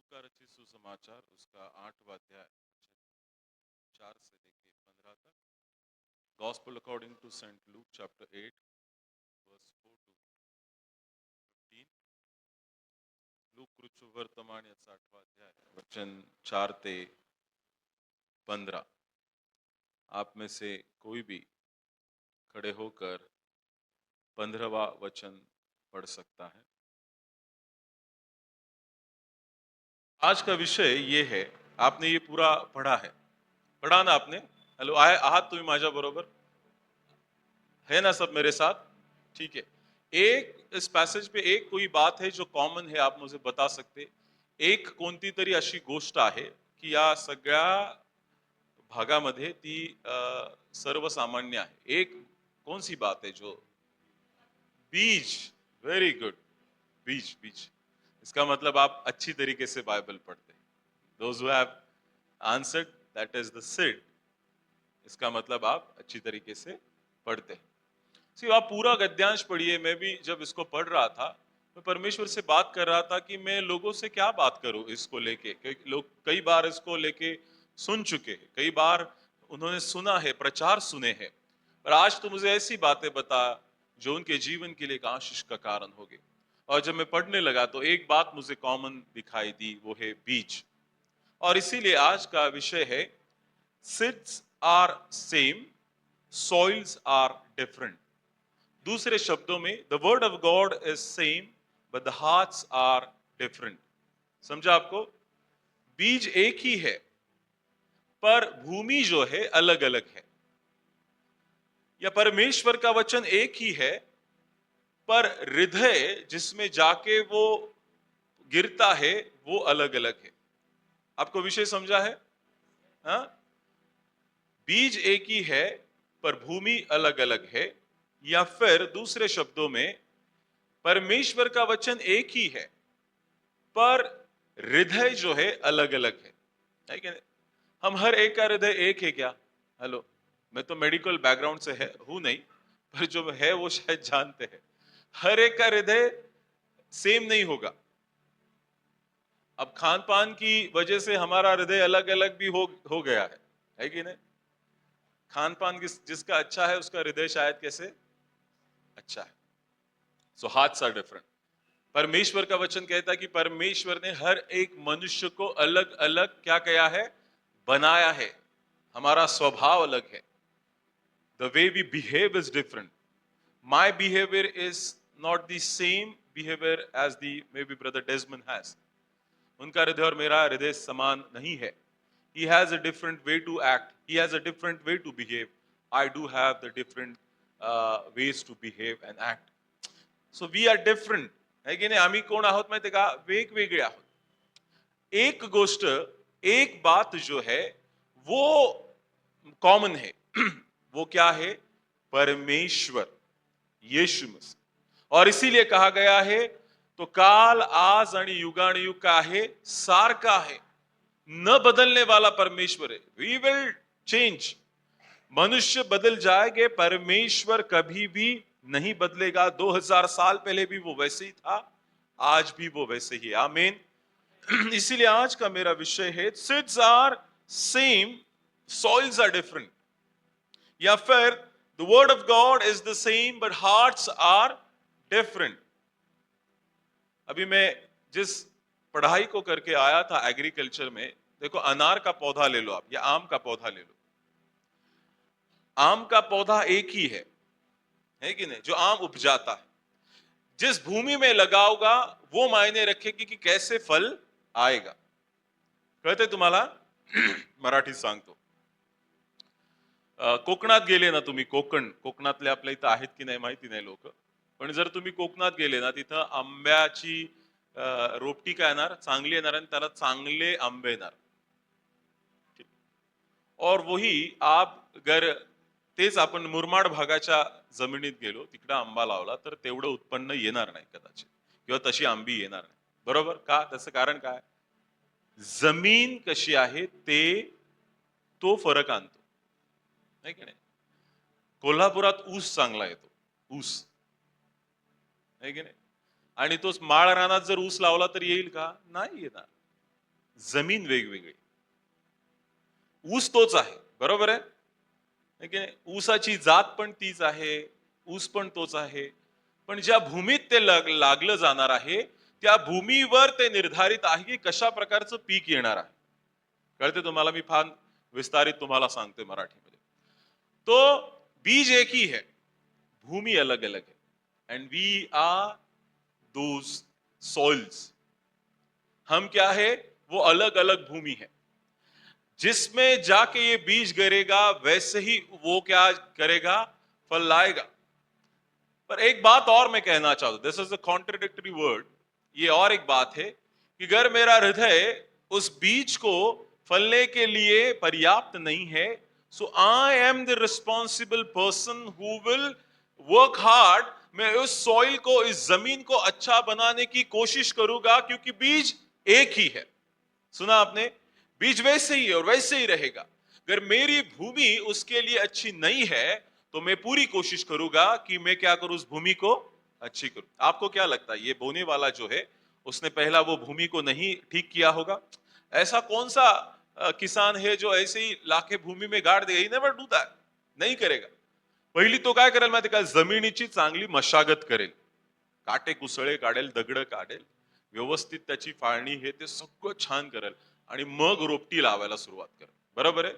लूका रचित सुसमाचार उसका 8वां अध्याय 4 से लेके 15 तक। Gospel according to saint Luke chapter 8 verse 4 to 15। Luke वर्तमान याचा 8वां अध्याय वचन 4 ते 15। आप में से कोई भी खड़े होकर 15वां वचन पढ़ सकता है। आज का विषय ये है, आपने ये पूरा पढ़ा ना आपने? हेलो, आहात तुम्ही माझ्या बरोबर? है ना सब मेरे साथ? ठीक है। एक इस पैसेज पे एक कोई बात है जो कॉमन है, आप मुझे बता सकते? एक कोणती तरी अशी गोष्ट आहे की या सगळ्या भागामध्ये ती सर्वसामान्य आहे। एक कौन सी बात है जो बीज, वेरी गुड, बीज बीज। इसका मतलब आप अच्छी तरीके से बाइबल पढ़ते हैं। Those who have answered, that is the seed। इसका मतलब आप अच्छी तरीके से पढ़ते हैं। सी आप पूरा गद्यांश पढ़िए। मैं भी जब इसको पढ़ रहा था, मैं परमेश्वर से बात कर रहा था कि मैं लोगों से क्या बात करूं इसको लेके। लोग कई बार इसको लेके सुन चुके हैं, कई बार उन्होंने सुना है, प्रचार सुने हैं, पर आज तो मुझे ऐसी बातें बता जो उनके जीवन के लिए एक आशीष का कारण होगी। और जब मैं पढ़ने लगा तो एक बात मुझे कॉमन दिखाई दी, वो है बीज। और इसीलिए आज का विषय है seeds are same, soils are different. दूसरे शब्दों में, the word of God is same but the hearts are different. समझा आपको? बीज एक ही है पर भूमि जो है अलग अलग है। या परमेश्वर का वचन एक ही है पर हृदय जिसमें जाके वो गिरता है वो अलग अलग है। आपको विषय समझा है? हाँ? बीज एक ही है पर भूमि अलग अलग है। या फिर दूसरे शब्दों में, परमेश्वर का वचन एक ही है पर हृदय जो है अलग अलग है कि नहीं? हम हर एक का हृदय एक है क्या? हेलो, मैं तो मेडिकल बैकग्राउंड से है हूं नहीं, पर जो है वो शायद जानते हैं हर एक का हृदय सेम नहीं होगा। अब खान पान की वजह से हमारा हृदय अलग अलग भी हो गया है कि नहीं? खान पान जिसका अच्छा है उसका हृदय शायद कैसे अच्छा है। सो हार्ट्स आर डिफरेंट। परमेश्वर का वचन कहता है कि परमेश्वर ने हर एक मनुष्य को अलग अलग क्या किया है? बनाया है। हमारा स्वभाव अलग है। The way we behave is different. My behavior is not the same behavior as the maybe brother Desmond has. उनका हृदय और मेरा हृदय समान नहीं है। He has a different way to act. He has a different way to behave. I do have the different ways to behave and act. So we are different. है की नाही? आम्ही कोण आहोत माहिती का? वेगवेगळे आहोत। एक गोष्ट, एक बात जो है वो कॉमन है। वो क्या है? परमेश्वर, यीशु मसीह। और इसीलिए कहा गया है, तो काल आज आणि युगानुयुग का है, सारखा है, न बदलने वाला परमेश्वर है। We will change. मनुष्य बदल जाएंगे, परमेश्वर कभी भी नहीं बदलेगा। 2000 साल पहले भी वो वैसे ही था, आज भी वो वैसे ही। आमीन। इसीलिए आज का मेरा विषय है, seeds are same, soils are different. या फिर the word of God is the same but hearts are different. अभी मैं जिस पढ़ाई को करके आया था एग्रीकल्चर में, देखो अनार का पौधा ले लो आप या आम का पौधा ले लो। आम का पौधा एक ही है कि नहीं? जो आम उपजाता है, जिस भूमि में लगाओगा वो मायने रखेगी कि कैसे फल आएगा। कळते तुम्हाला? मराठीत सांगतो। कोकणात गेले ना तुम्ही, कोकणातले आपल्या इथं आहेत की नाही माहिती नाही लोक, पण जर तुम्ही कोकणात गेले ना, तिथं आंब्याची रोपटी काय येणार? चांगली येणार आणि त्याला चांगले आंबे येणार। और वही आप अगर तेच आपण मुरमाड भागाच्या जमिनीत गेलो, तिकडे आंबा लावला तर तेवढं उत्पन्न येणार नाही कदाचित, किंवा तशी आंबी येणार नाही। बरोबर का? त्याचं कारण काय? जमीन कशी आहे ते तो फरक आणतो, है की नाही? कोल्हापुरात ऊस चांगला येतो, ऊस, है की नाही? आणि तोच माळ रानात जर ऊस लावला तर येईल का? नाही येणार। जमीन वेगवेगळी. ऊस तोच आहे, बरोबर आहे? है की नाही? ऊसाची जात पण तीच आहे, ऊस पण तोच आहे. पण ज्या भूमीत ते लागलं जाणार आहे, त्या भूमीवर ते निर्धारित आहे की कशा प्रकारचं पीक येणार आहे. कळते तुम्हाला? मी फार विस्तारित तुम्हाला सांगतोय मराठीमध्ये. तो बीज एक ही है, भूमि अलग अलग है, and we are those soils. हम क्या है? वो अलग अलग भूमि है. जिसमें जाके ये बीज गिरेगा वैसे ही वो क्या करेगा? फल लाएगा. पर एक बात और मैं कहना चाहता हूं, this is a contradictory word. ये और एक बात है कि अगर मेरा हृदय उस बीज को फलने के लिए पर्याप्त नहीं है, so I am the responsible person who will work hard. मैं उस सॉइल को, इस जमीन को अच्छा बनाने की कोशिश करूंगा, क्योंकि बीज एक ही है. सुना आपने? बीज वैसे ही है और वैसे ही रहेगा. अगर मेरी भूमि उसके लिए अच्छी नहीं है, तो मैं पूरी कोशिश करूंगा कि मैं क्या करूं, उस भूमि को अच्छी करूं. आपको क्या लगता है, ये बोने वाला जो है, उसने पहला वो भूमि को नहीं ठीक किया होगा? ऐसा कौन सा किसान है जो ऐसे ही लाखे भूमि में गाड़ देगा? He never do that. नाही करेगा. पहिली तो काय करेल माहिती का? जमिनीची चांगली मशागत करेल, काटे कुसळे काढेल, दगड काढेल, व्यवस्थित त्याची फाळणी हे ते सगळं छान करेल आणि मग रोपटी लावायला सुरुवात करेल. बरोबर आहे?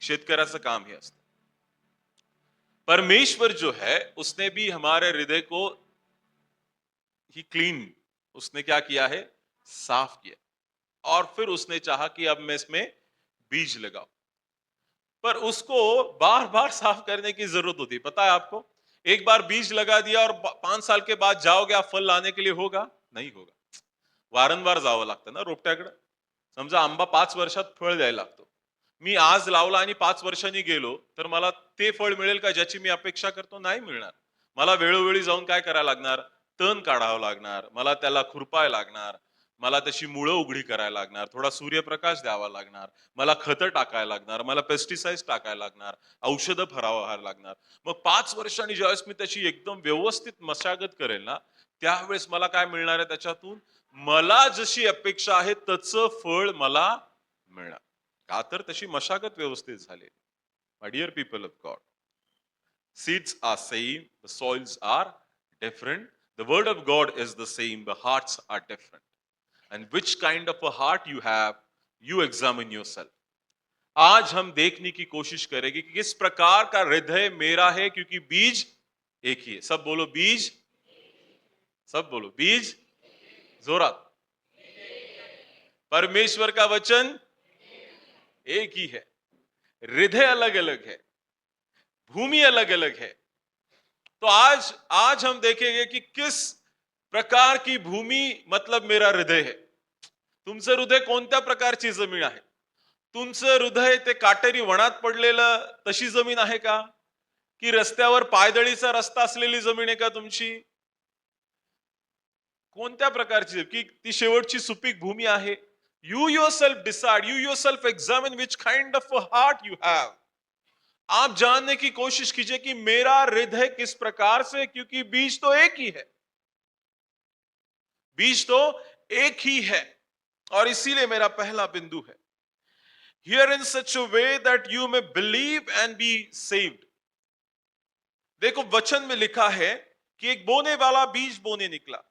शेतकऱ्याचं काम हे असतं. परमेश्वर जो है उसने भी हमारे हृदय को ही क्लीन, उसने क्या किया है? साफ किया. और फिर उसने चाहा कि अब मैं इसमें बीज लगाऊं. पर उसको बार बार साफ करने की जरूरत होती है. पता है आपको? एक बार बीज लगा दिया और 5 साल के बाद जाओगे आप फल लाने के लिए, होगा? नहीं होगा. वारंवार जावं लागतं ना रोपट्याकडे. समजा आंबा 5 वर्षात फळ द्यायला लागतो. मी आज लावला आणि 5 वर्षांनी गेलो तर मला ते फळ मिळेल का ज्याची मी अपेक्षा करतो? नाही मिळणार. मला वेळोवेळी जाऊन काय करायला लागणार? तण काढावं लागणार, मला त्याला खुरपायला लागणार, मला त्याची मुळं उघडी करायला लागणार, थोडा सूर्यप्रकाश द्यावा लागणार, मला खतं टाकायला लागणार, मला पेस्टिसाइड्स टाकायला लागणार, औषधं फवारावं लागणार. मग 5 वर्षांनी ज्यावेळेस मी त्याची एकदम व्यवस्थित मशागत करेल ना, त्यावेळेस मला काय मिळणार आहे त्याच्यातून? मला जशी अपेक्षा आहे तसं फळ मला मिळणार. का तर तशी मशागत व्यवस्थित झाली. My dear people of God, seeds are same, the soils are different, the word of God is the same, the hearts are different. And which kind of a heart you have, you examine yourself. आज हम देखने की कोशिश करेंगे कि किस प्रकार का हृदय मेरा है, क्योंकि बीज एक ही है. सब बोलो बीज, सब बोलो बीज, जोरात. परमेश्वर का वचन एक ही है, हृदय अलग अलग है, भूमि अलग अलग है. तो आज आज हम देखेंगे कि किस प्रकार की भूमि मतलब मेरा हृदय है. तुमचं हृदय कोणत्या प्रकारची जमीन आहे? तुमचं हृदय ते काटेरी वनात पडलेलं तशी जमीन आहे का? की रस्त्यावर पायदळीचा रस्ता असलेली जमीन आहे का तुमची? कोणत्या प्रकारची, की ती शेवटची सुपीक भूमी आहे? You yourself decide, you yourself examine which kind of a heart you have. आप जानने की कोशिश कीजिए कि मेरा हृदय किस प्रकार से, क्योंकि बीज तो एक ही है, बीज तो एक ही है. और इसीलिए मेरा पहला बिंदु है, hear in such a way that you may believe and be saved. देखो वचन में लिखा है कि एक बोने वाला बीज बोने निकला,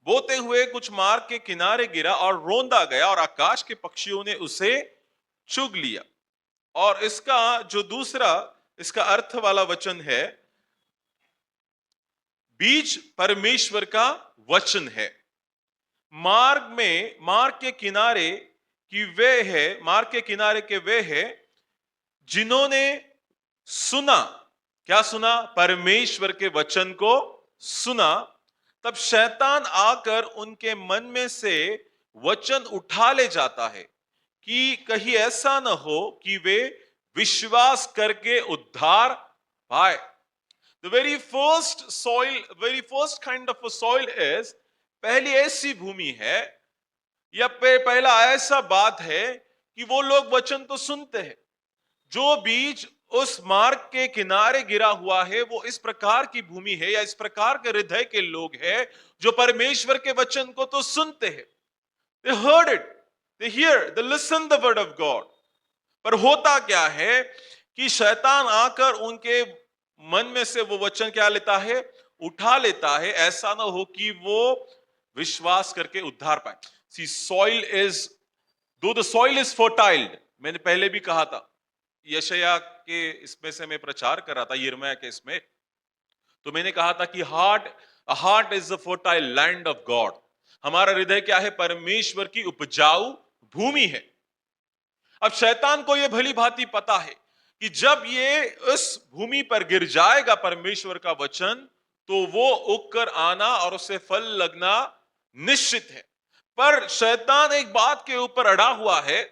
बोते हुए कुछ मार्ग के किनारे गिरा और रोंदा गया और आकाश के पक्षियों ने उसे चुग लिया. और इसका जो दूसरा इसका अर्थ वाला वचन है, बीज परमेश्वर का वचन है. मार्ग में, मार्ग के किनारे की वे है, मार्ग के किनारे के वे है जिन्होंने सुना. क्या सुना? परमेश्वर के वचन को सुना. तब शैतान आकर उनके मन में से वचन उठा ले जाता है कि कहीं ऐसा न हो कि वे विश्वास करके उद्धार पाए. The very first soil, very first kind of a soil is, पहली ऐसी भूमि है या पहला ऐसा बात है कि वो लोग वचन तो सुनते हैं. जो बीज उस मार्ग के किनारे गिरा हुआ है, वो इस प्रकार की भूमि है या इस प्रकार के हृदय के लोग हैं जो परमेश्वर के वचन को तो सुनते हैं. They heard it, They hear, they listen the word of God. पर होता क्या है कि शैतान आकर उनके मन में से वो वचन क्या लेता है, उठा लेता है, ऐसा ना हो कि वो विश्वास करके उद्धार पाए. सी सॉइल इज, दो द सॉइल इज फर्टाइल, मैंने पहले भी कहा था, यशया के इसमें से मैं प्रचार कर रहा था, यिर्मयाह के इसमें, तो मैंने कहा था कि heart is the fertile land of God. हमारा हृदय क्या है, परमेश्वर की उपजाऊ भूमि है. अब शैतान को यह भली भांति पता है कि जब ये उस भूमि पर गिर जाएगा परमेश्वर का वचन, तो वो उगकर आना और उसे फल लगना निश्चित है. पर शैतान एक बात के ऊपर अड़ा हुआ है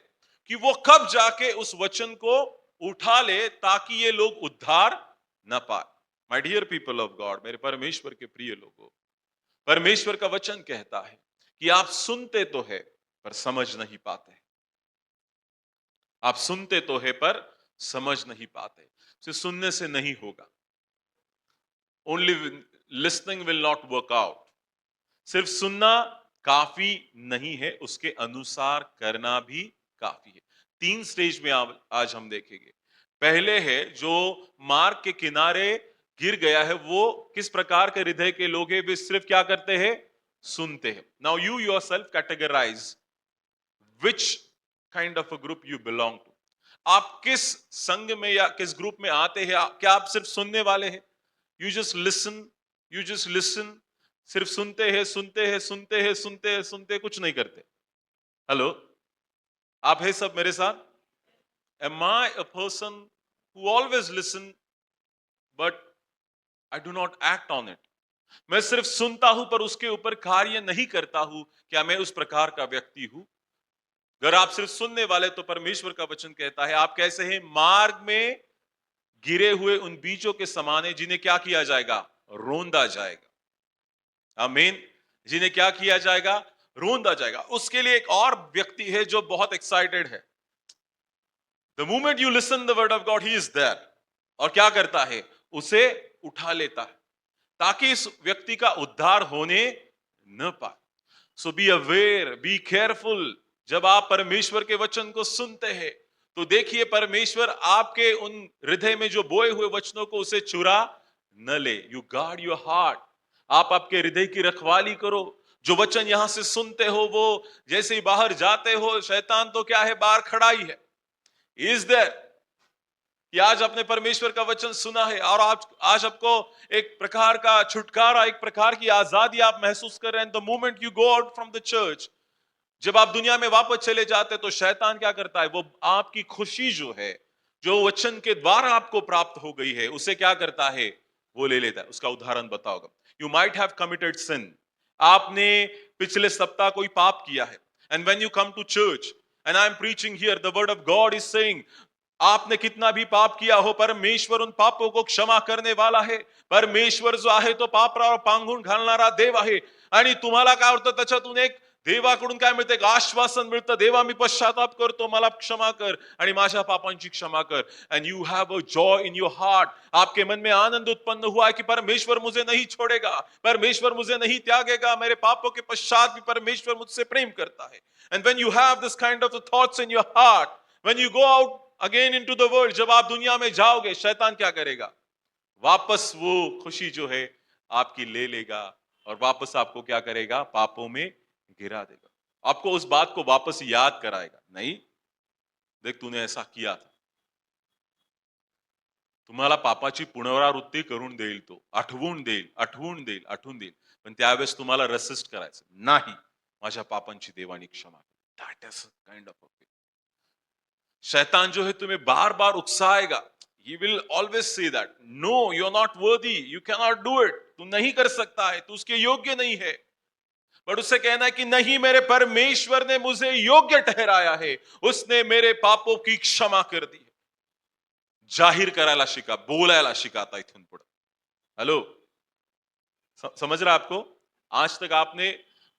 कि वो कब जाके उस वचन को उठा ले ताकि ये लोग उद्धार न पाए. My dear people of God, मेरे परमेश्वर के प्रिय लोगों, परमेश्वर का वचन कहता है कि आप सुनते तो है पर समझ नहीं पाते. आप सुनते तो है पर समझ नहीं पाते. सिर्फ सुनने से नहीं होगा. Only listening will not work out. सिर्फ सुनना काफी नहीं है, उसके अनुसार करना भी काफी है. तीन स्टेज में आज हम देखेंगे. पहले है जो मार्ग के किनारे गिर गया है, वो किस प्रकार के हृदय के लोग हैं, वे सिर्फ क्या करते हैं, सुनते हैं. Now you yourself categorise which kind of a group you belong to. आप किस संघ में या किस ग्रुप में आते हैं. क्या आप सिर्फ सुनने वाले हैं, you just listen, you just listen, सिर्फ सुनते हैं सुनते हैं सुनते हैं सुनते हैं सुनते, कुछ नहीं करते. हेलो, आप है सब मेरे साथ. Am I a person who always listen but I do not act on it. मैं सिर्फ सुनता हूं पर उसके ऊपर कार्य नहीं करता हूं. क्या मैं उस प्रकार का व्यक्ति हूं? अगर आप सिर्फ सुनने वाले, तो परमेश्वर का वचन कहता है आप कैसे हैं, मार्ग में गिरे हुए उन बीजों के समान है, जिन्हें क्या किया जाएगा, रोंदा जाएगा. आमीन. जिन्हें क्या किया जाएगा, रोंदा जाएगा. उसके लिए एक और व्यक्ति है जो बहुत एक्साइटेड है. The moment you listen the word of God, he is there. और क्या करता है, उसे उठा लेता है ताकि इस व्यक्ति का उद्धार होने न पाए. सो बी अवेयर, बी केयरफुल. जब आप परमेश्वर के वचन को सुनते हैं, तो देखिए परमेश्वर आपके उन हृदय में जो बोए हुए वचनों को उसे चुरा न ले. You guard your heart. आप आपके हृदय की रखवाली करो. जो वचन यहां से सुनते हो, वो जैसे ही बाहर जाते हो, शैतान तो क्या है, बाहर खड़ा ही है. इज देयर कि आज आपने परमेश्वर का वचन सुना है और आज आपको एक प्रकार का छुटकारा, एक प्रकार की आजादी आप महसूस कर रहे हैं. The moment you go out from the church, जब आप दुनिया में वापस चले जाते, तो शैतान क्या करता है, वो आपकी खुशी जो है, जो वचन के द्वारा आपको प्राप्त हो गई है, उसे क्या करता है, वो ले लेता है. उसका उदाहरण बताओगे. You might have committed sin. आपने पिछले सप्ताह कोई पाप किया है, and when you come to church and I am preaching here, the word of God is saying, आपने कितना भी पाप किया हो, परमेश्वर उन पापों को क्षमा करने वाला है. परमेश्वर जो आहे तो पापरावर पांघरून घालणारा देव आहे. आणि तुम्हाला काय होतं, त्याच्यातून एक देवाकडून काय मिळतं, एक आश्वासन मिळतं, देवा मी पश्चाताप करतो, मला क्षमा कर आणि माझ्या पापांची क्षमा कर. And you have a joy in your heart. आपके मन में आनंद उत्पन्न हुआ है कि परमेश्वर मुझे नहीं छोड़ेगा, परमेश्वर मुझे नहीं त्यागेगा, मेरे पापों के पश्चात भी परमेश्वर मुझसे प्रेम करता है. And when you have this kind of thoughts in your heart, when you go out again into the world, जब आप दुनिया में जाओगे, शैतान क्या करेगा, वापस वो खुशी जो है आपकी ले लेगा और वापस आपको क्या करेगा, पापों में गिरा देगा. आपको उस बात को वापस याद कराएगा. नहीं, देख तूने ऐसा किया था. तुम्हाला पापाची पुनरावृत्ती करून देईल, तो आठवून देईल, आठवून देईल, आठवून देईल. पण त्यावेळेस तुम्हाला रेसिस्ट करायचं नाही. माझ्या पापांची देवानी क्षमा. That is kind of. शैतान जो है तुम्हें बार बार उकसाएगा. He will always say that, no, you're not worthy, you cannot do it. तू नहीं कर सकता है, तू उसके योग्य नहीं है. बट उससे कहना है कि नहीं, मेरे परमेश्वर ने मुझे योग्य ठहराया है, उसने मेरे पापों की क्षमा कर दी है. जाहीर करायला शिका, बोलायला शिका आता इथून पुढे. हेलो, समझ रहा आपको. आज तक आपने,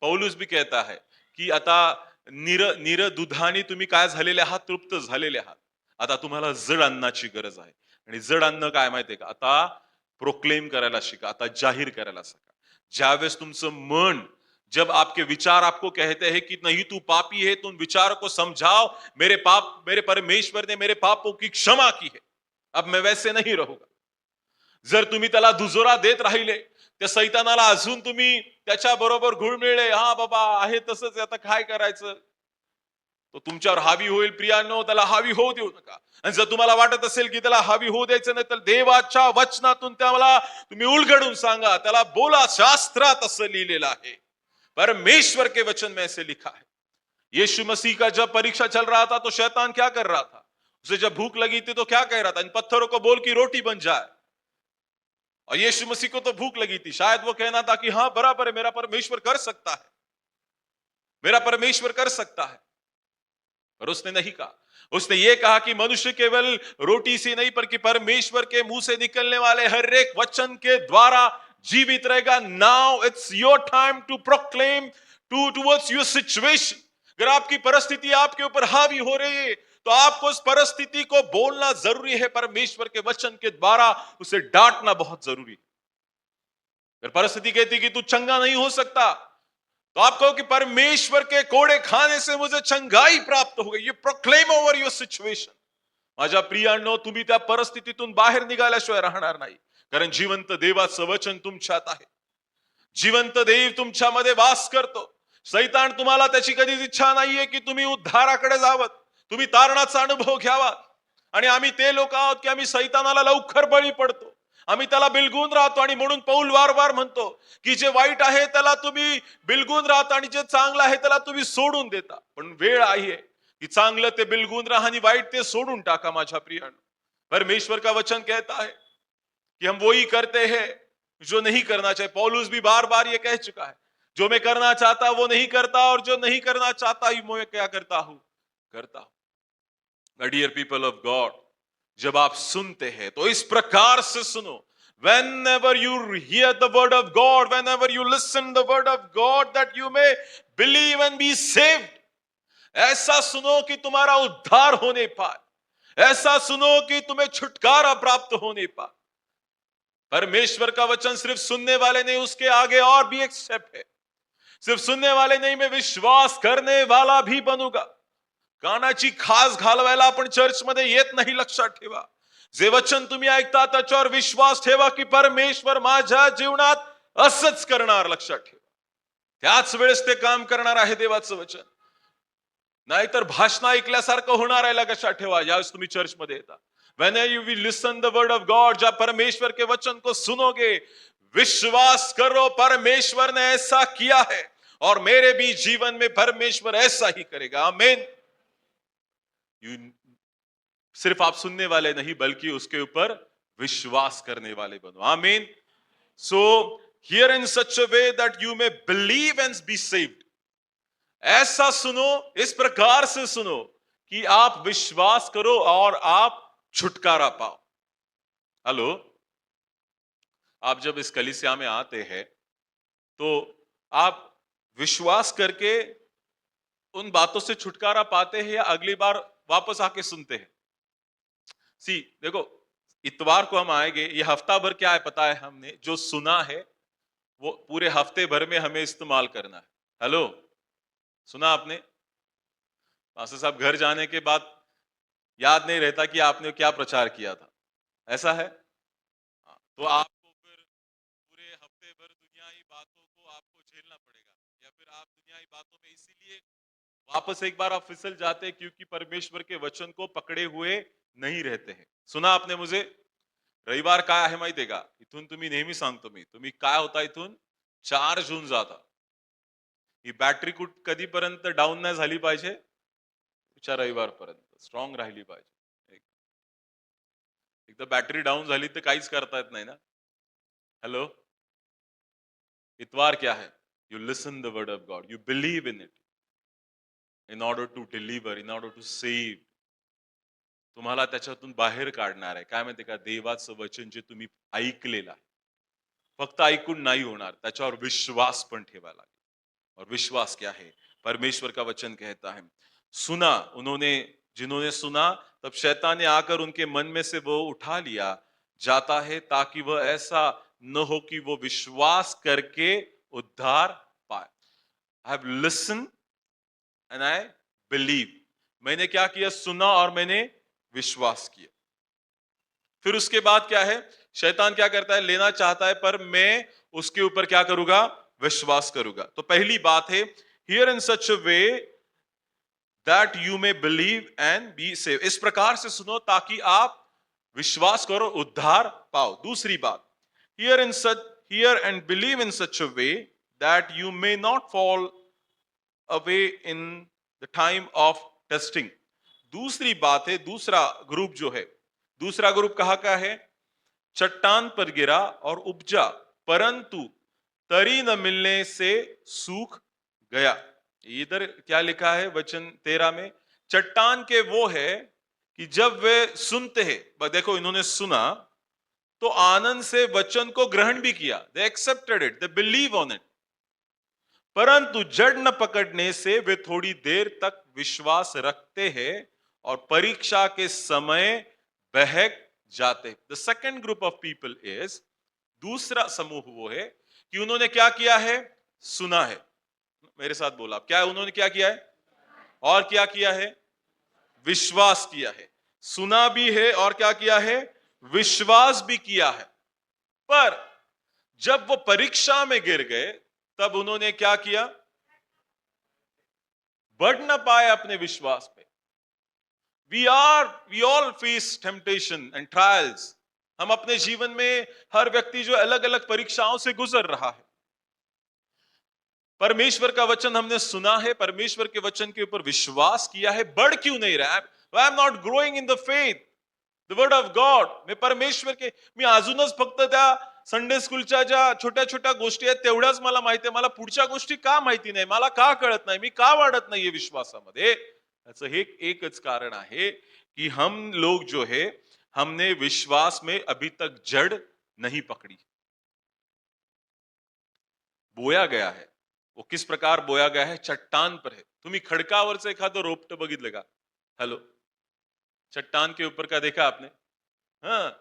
पौलुस भी कहता है की आता निर दुधाने तुम्ही काय झालेले आहात, तृप्त झालेले आहात. आता तुम्हाला जड अन्नाची गरज आहे. आणि जड अन्न काय माहितीये का, आता प्रोक्लेम करायला शिका, आता जाहीर करायला शिका. ज्यावेळेस तुमचं मन जब आपके विचार आपको कहते हैं कि नहीं तू पापी है, तो उन विचारों को समझाओ, मेरे परमेश्वर ने मेरे पापों की क्षमा की है, अब मैं वैसे नहीं रहूंगा. जर तुम्ही त्याला दुजोरा देत राहिले, त्या सैतानाला अजून तुम्ही त्याच्या बरोबर घुळमिळले, हा बाबा आहे तसंच आता काय करायचं, तो तुमच्यावर हावी होईल. प्रियांनो, त्याला हावी होऊ देऊ नका. आणि जर तुम्हाला वाटत असेल की त्याला हावी होऊ द्यायचं नाही, तर देवाच्या वचनातून त्याला तुम्ही उलगडून सांगा, त्याला बोला, शास्त्रात असं लिहिलेलं आहे, परमेश्वर के वचन में ऐसे लिखा है. यीशु मसीह का जब परीक्षा चल रहा था तो शैतान क्या कर रहा था, उसे जब भूख लगी थी तो क्या कह रहा था, इन पत्थरों को बोल की रोटी बन जाए. और यीशु मसीह को तो भूख लगी थी, शायद वो कहना था कि हाँ बराबर है, मेरा परमेश्वर कर सकता है, मेरा परमेश्वर कर सकता है. पर उसने नहीं कहा. उसने ये कहा कि मनुष्य केवल रोटी से नहीं, पर कि परमेश्वर के मुंह से निकलने वाले हर एक वचन के द्वारा जीवित रहेगा. Now it's your time to proclaim towards your situation. अगर आपकी परिस्थिति आपके ऊपर हावी हो रही है, तो आपको उस परिस्थिति को बोलना जरूरी है. परमेश्वर के वचन के द्वारा उसे डांटना बहुत जरूरी है. अगर परिस्थिति कहती कि तू चंगा नहीं हो सकता, तो आप कहो कि परमेश्वर के कोड़े खाने से मुझे चंगाई प्राप्त हो गई. You proclaim over your situation. माझ्या प्रियांनो, तुम्ही त्या परिस्थितीतून बाहेर निघाल्याशिवाय राहणार नाही, कारण जिवंत देवाचं वचन तुमच्यात आहे. जिवंत देव तुमच्यामध्ये वास करतो. सैतान तुम्हाला त्याची कधीच इच्छा नाहीये की तुम्ही उद्धाराकडे जावं, तुम्ही तारणाचा अनुभव घ्यावा. आणि आम्ही ते लोक आहोत की आम्ही सैतानाला लवकर बळी पडतो, आम्ही त्याला बिलगून राहतो. आणि म्हणून पौल वारंवार म्हणतो की जे वाईट आहे त्याला तुम्ही बिलगून राहता आणि जे चांगलं आहे त्याला तुम्ही सोडून देता. पण वेळ आहे कि चांगलं ते बिलगून राहा आणि वाईट ते सोडून टाका. माझ्या प्रियांनो, परमेश्वर का वचन कहता है कि हम वही करते हैं जो नहीं करना चाहिए. पौलुस भी बार बार ये कह चुका है, जो मैं करना चाहता वो नहीं करता, और जो नहीं करना चाहता ही मैं क्या करता हूं, करता हूं. डियर पीपल ऑफ गॉड, जब आप सुनते हैं तो इस प्रकार से सुनो. Whenever you hear the word of God, whenever you listen the word of God, that you may believe and be saved. ऐसा सुनो कि तुम्हारा उद्धार होने पाए, ऐसा सुनो कि तुम्हें छुटकारा प्राप्त होने पाए. परमेश्वर का वचन सिर्फ सुनने वाले नहीं, उसके आगे और भी एक स्टेप है. सिर्फ सुनने वाले नहीं, मैं विश्वास करने वाला भी बनूंगा. कानाची खास घालवायला आपण चर्चमध्ये येत नाही, लक्षात ठेवा. जे वचन तुम्ही ऐकता त्याच्यावर विश्वास ठेवा की परमेश्वर माझ्या जीवनात असंच करणार. लक्षात ठेवा, त्याच वेळेस ते काम करणार आहे देवाचं वचन. नाहीतर भाषण ऐकल्यासारखं होणार आहे. लक्षात ठेवा, ज्यावेळेस तुम्ही चर्चमध्ये येता, when you will listen the word of God, जब परमेश्वर के वचन को सुनोगे, विश्वास करो परमेश्वर ने ऐसा किया है और मेरे भी जीवन में परमेश्वर ऐसा ही करेगा. आमीन. सिर्फ आप सुनने वाले नहीं, बल्कि उसके ऊपर विश्वास करने वाले बनो. आमीन. So here in such a way that you may believe and be saved. ऐसा सुनो, इस प्रकार से सुनो कि आप विश्वास करो और आप छुटकारा पाओ. हेलो, आप जब इस कलीसिया में आते हैं तो आप विश्वास करके उन बातों से छुटकारा पाते हैं या अगली बार वापस आके सुनते हैं? सी देखो, इतवार को हम आएंगे, ये हफ्ता भर क्या है पता है, हमने जो सुना है वो पूरे हफ्ते भर में हमें इस्तेमाल करना है. हेलो, सुना आपने? पास्टर साहब घर जाने के बाद याद नहीं रहता कि आपने क्या प्रचार किया था, ऐसा है? हाँ, तो आपको फिर पूरे हफ्ते भर दुनियाई बातों को आपको झेलना पड़ेगा, या फिर आप दुनियाई बातों में इसीलिए वापस एक बार आप फिसल जाते हैं क्योंकि परमेश्वर के वचन को पकड़े हुए नहीं रहते हैं. सुना आपने मुझे? रविवार काय आहे माहितीये का? इथून तुम्ही नेहमी सांगतो मी, तुम्ही काय होता इथून चार्ज होऊन जाता. ही बॅटरी कधीपर्यंत डाऊन नाही झाली पाहिजे, पुढच्या रविवारपर्यंत स्ट्रॉंग राहिली पाहिजे. एकदा बॅटरी डाऊन झाली तर काहीच करता येत नाही ना. हॅलो, इतवार क्या है? You listen the word of God, you believe in it in order to deliver, in order to save. तुम्हाला त्याच्यातून बाहेर काढणार आहे. काय माहिती का, देवाचं वचन जे तुम्ही ऐकलेलं आहे, फक्त ऐकून नाही होणार, त्याच्यावर विश्वास पण ठेवायला लागेल. और विश्वास क्या है? परमेश्वर का वचन कहता है, सुना जिन्होंने सुना, तब शैतान ने आकर उनके मन में से वो उठा लिया जाता है, ताकि वह ऐसा न हो कि वो विश्वास करके उद्धार पाए. I have listen and I believe. मैंने क्या किया? सुना और मैंने विश्वास किया। फिर उसके बाद क्या है? शैतान क्या करता है? लेना चाहता है, पर मैं उसके ऊपर क्या करूंगा? विश्वास करूंगा। तो पहली बात है, hear in such a way that you may believe and be save. इस प्रकार से सुनो ताकि आप विश्वास करो, उद्धार पाओ। दूसरी बात, here in such here and believe in such a way that you may not fall away in the time of testing. दूसरी बात है, दूसरा ग्रुप जो है, दूसरा ग्रुप कहाँ का है? चट्टान पर गिरा और उपजा, परंतु तरी न मिलने से सूख गया। इधर क्या लिखा है वचन 13 में? चट्टान के वो है कि जब वे सुनते हैं, देखो इन्होंने सुना तो आनंद से वचन को ग्रहण भी किया, they accepted it, they believe on it, परंतु जड़ न पकड़ने से वे थोड़ी देर तक विश्वास रखते हैं और परीक्षा के समय बहक जाते। The second group of people is, दूसरा समूह वो है कि उन्होंने क्या किया है? सुना है। मेरे साथ बोला, क्या उन्होंने क्या किया है? और क्या किया है? विश्वास किया है। सुना भी है और क्या किया है? विश्वास भी किया है। पर जब वो परीक्षा में गिर गए, तब उन्होंने क्या किया? बढ़ ना पाए अपने विश्वास पे। We all face temptation and trials. हम अपने जीवन में, हर व्यक्ति जो अलग अलग परीक्षाओं से गुजर रहा है। परमेश्वर का वचन हमने सुना है, परमेश्वर के वचन के ऊपर विश्वास किया है, बढ़ क्यों नहीं रहा? I am not growing in the faith, the word of God. मी परमेश्वर के, मी अजूनच फक्त त्या संडे स्कूलच्या ज्या छोट्या छोट्या गोष्टी आहेत तेवढ्याच मला माहिती आहे, मला पुढच्या गोष्टी का माहिती नाही, मला का कळत नाही, मी का वाढत नाहीये विश्वासामध्ये? याचं हे एकच कारण आहे कि हम लोग जो है, हमने विश्वास में अभी तक जड़ नहीं पकड़ी। बोया गया है। वो किस प्रकार बोया गया है? चट्टान पर है। तुम्ही खडकावरचं एखादं रोपट बघितलं का? हेलो, चट्टान के ऊपर का देखा आपने? हाँ,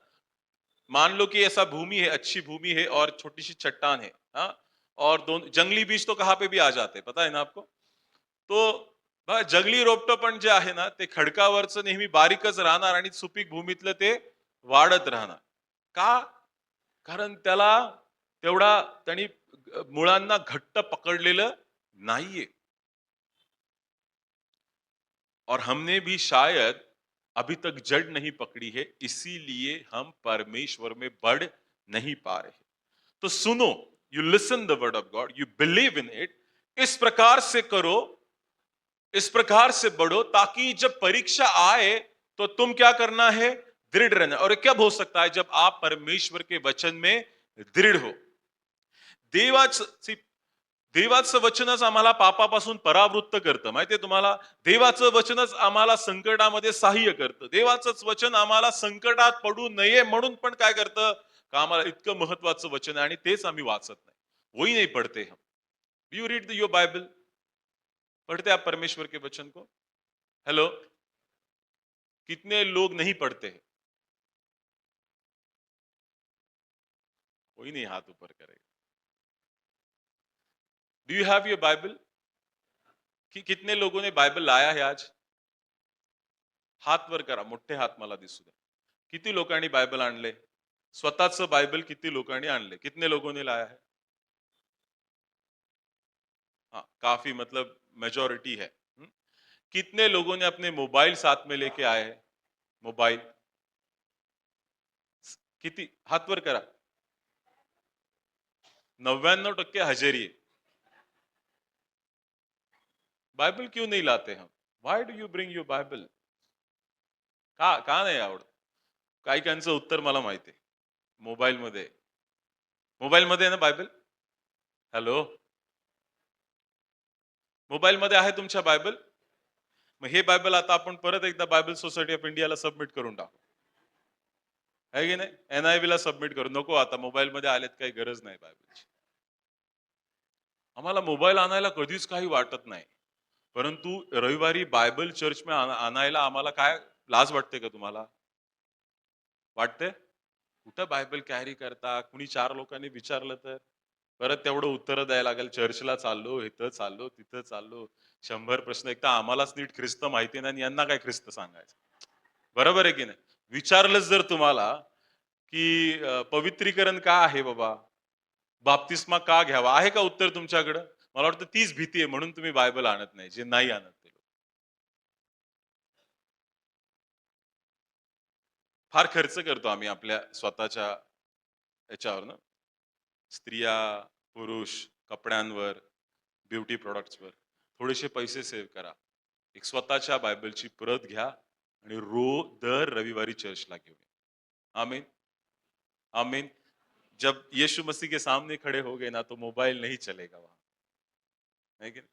मान लो कि ऐसा भूमि है, अच्छी भूमि है और छोटी सी चट्टान है, हाँ, और दोन जंगली बीज तो कहाँ पे भी आ जाते, पता है ना आपको? तो जंगली रोपटं पण जे आहे ना, ते खडकावरचं नेहमी बारीकच राहणार आणि सुपीक भूमीतलं ते वाढत राहणार. का? कारण त्याला तेवढा त्यांनी मुळांना घट्ट पकडलेलं नाहीये. और हमने भी शायद अभी तक जड़ नहीं पकड़ी है, इसीलिए हम परमेश्वर में बढ़ नहीं पा रहे। तो सुनो, you listen the word of God, you believe in it. इस प्रकार से करो, इस प्रकार से बढ़ो, ताकि जब परीक्षा आए तो तुम क्या करना है? दृढ़ रहना। और कब हो सकता है? जब आप परमेश्वर के वचन में दृढ़ हो। देवाचं देवाचं वचनच आम्हाला पापापासून परावृत्त करतं, माहितीये तुम्हाला? देवाचं वचनच आम्हाला संकटामध्ये सहाय्य करतं। देवाचंच वचन आम्हाला संकटात पडू नये म्हणून पण काय करतं? का आम्हाला इतकं महत्वाचं वचन आहे आणि तेच आम्ही वाचत नाही। वही नहीं पढ़ते हम। You read your Bible? पढ़ते आप परमेश्वर के वचन को? हेलो, कितने लोग नहीं पढ़ते हैं? कोई नहीं हाथ ऊपर करेगा। Do you have your Bible? कि कितने लोगों ने बाइबल लाया है आज? हात वर करा, मोठे हात मला दिसू द्या। किती लोकांनी बाइबल आणले? स्वतःच बाइबल किती लोकांनी आणले? कितने लोगों ने लाया है? हाँ, काफी, मतलब मेजोरिटी है। कितने लोगों ने अपने मोबाइल साथ में लेके आए हैं? मोबाइल किती? हात वर करा। 99% हजेरी आहे। बाइबल क्यों नहीं लाते हम? Why do you bring your Bible? का नाही आवडत? काही काहींचं उत्तर मला माहिती आहे, मोबाईल मध्ये, मोबाईल मध्ये आहे ना बायबल? हॅलो, मोबाईल मध्ये आहे तुमच्या बायबल? मग हे बायबल आता आपण परत एकदा बायबल सोसायटी ऑफ इंडियाला सबमिट करून टाकू, आहे की नाही? NIV ला सबमिट करू नको, आता मोबाईल मध्ये आलेत, काही गरज नाही बायबलची। आम्हाला मोबाईल आणायला कधीच काही वाटत नाही, परंतु रविवारी बायबल चर्च में आणायला आम्हाला काय लाज वाटते का तुम्हाला? वाटते? कुठं बायबल कॅरी करता? कुणी चार लोकांनी विचारलं तर? परत तेवढं उत्तर द्यायला लागेल. चर्चला चाललो, इथं चाललो, तिथं चाललो. 100 प्रश्न. एक तर आम्हालाच नीट ख्रिस्त माहिती नाही आणि यांना काय ख्रिस्त सांगायचं. बरोबर आहे की नाही? विचारलंच जर तुम्हाला, की पवित्रीकरण का आहे बाबा? बाप्तिस्मा का घ्यावा? आहे का उत्तर तुमच्याकडं? मला वाटतं तीच भीती आहे म्हणून तुम्ही बायबल आणत नाही. जे नाही आणत ते लोक. फार खर्च करतो आम्ही आपल्या स्वतःच्या ह्याच्यावर ना. स्त्रिया, पुरुष, कपड्यांवर, ब्युटी प्रॉडक्ट्सवर. थोडेसे पैसे सेव्ह करा. एक स्वतःच्या बायबलची प्रत घ्या आणि दर रविवारी चर्चला घेऊन या. आमीन. आमीन. जब यीशु मसीह के सामने खड़े हो गए ना, तो मोबाइल नहीं चलेगा वहां, है कि नहीं?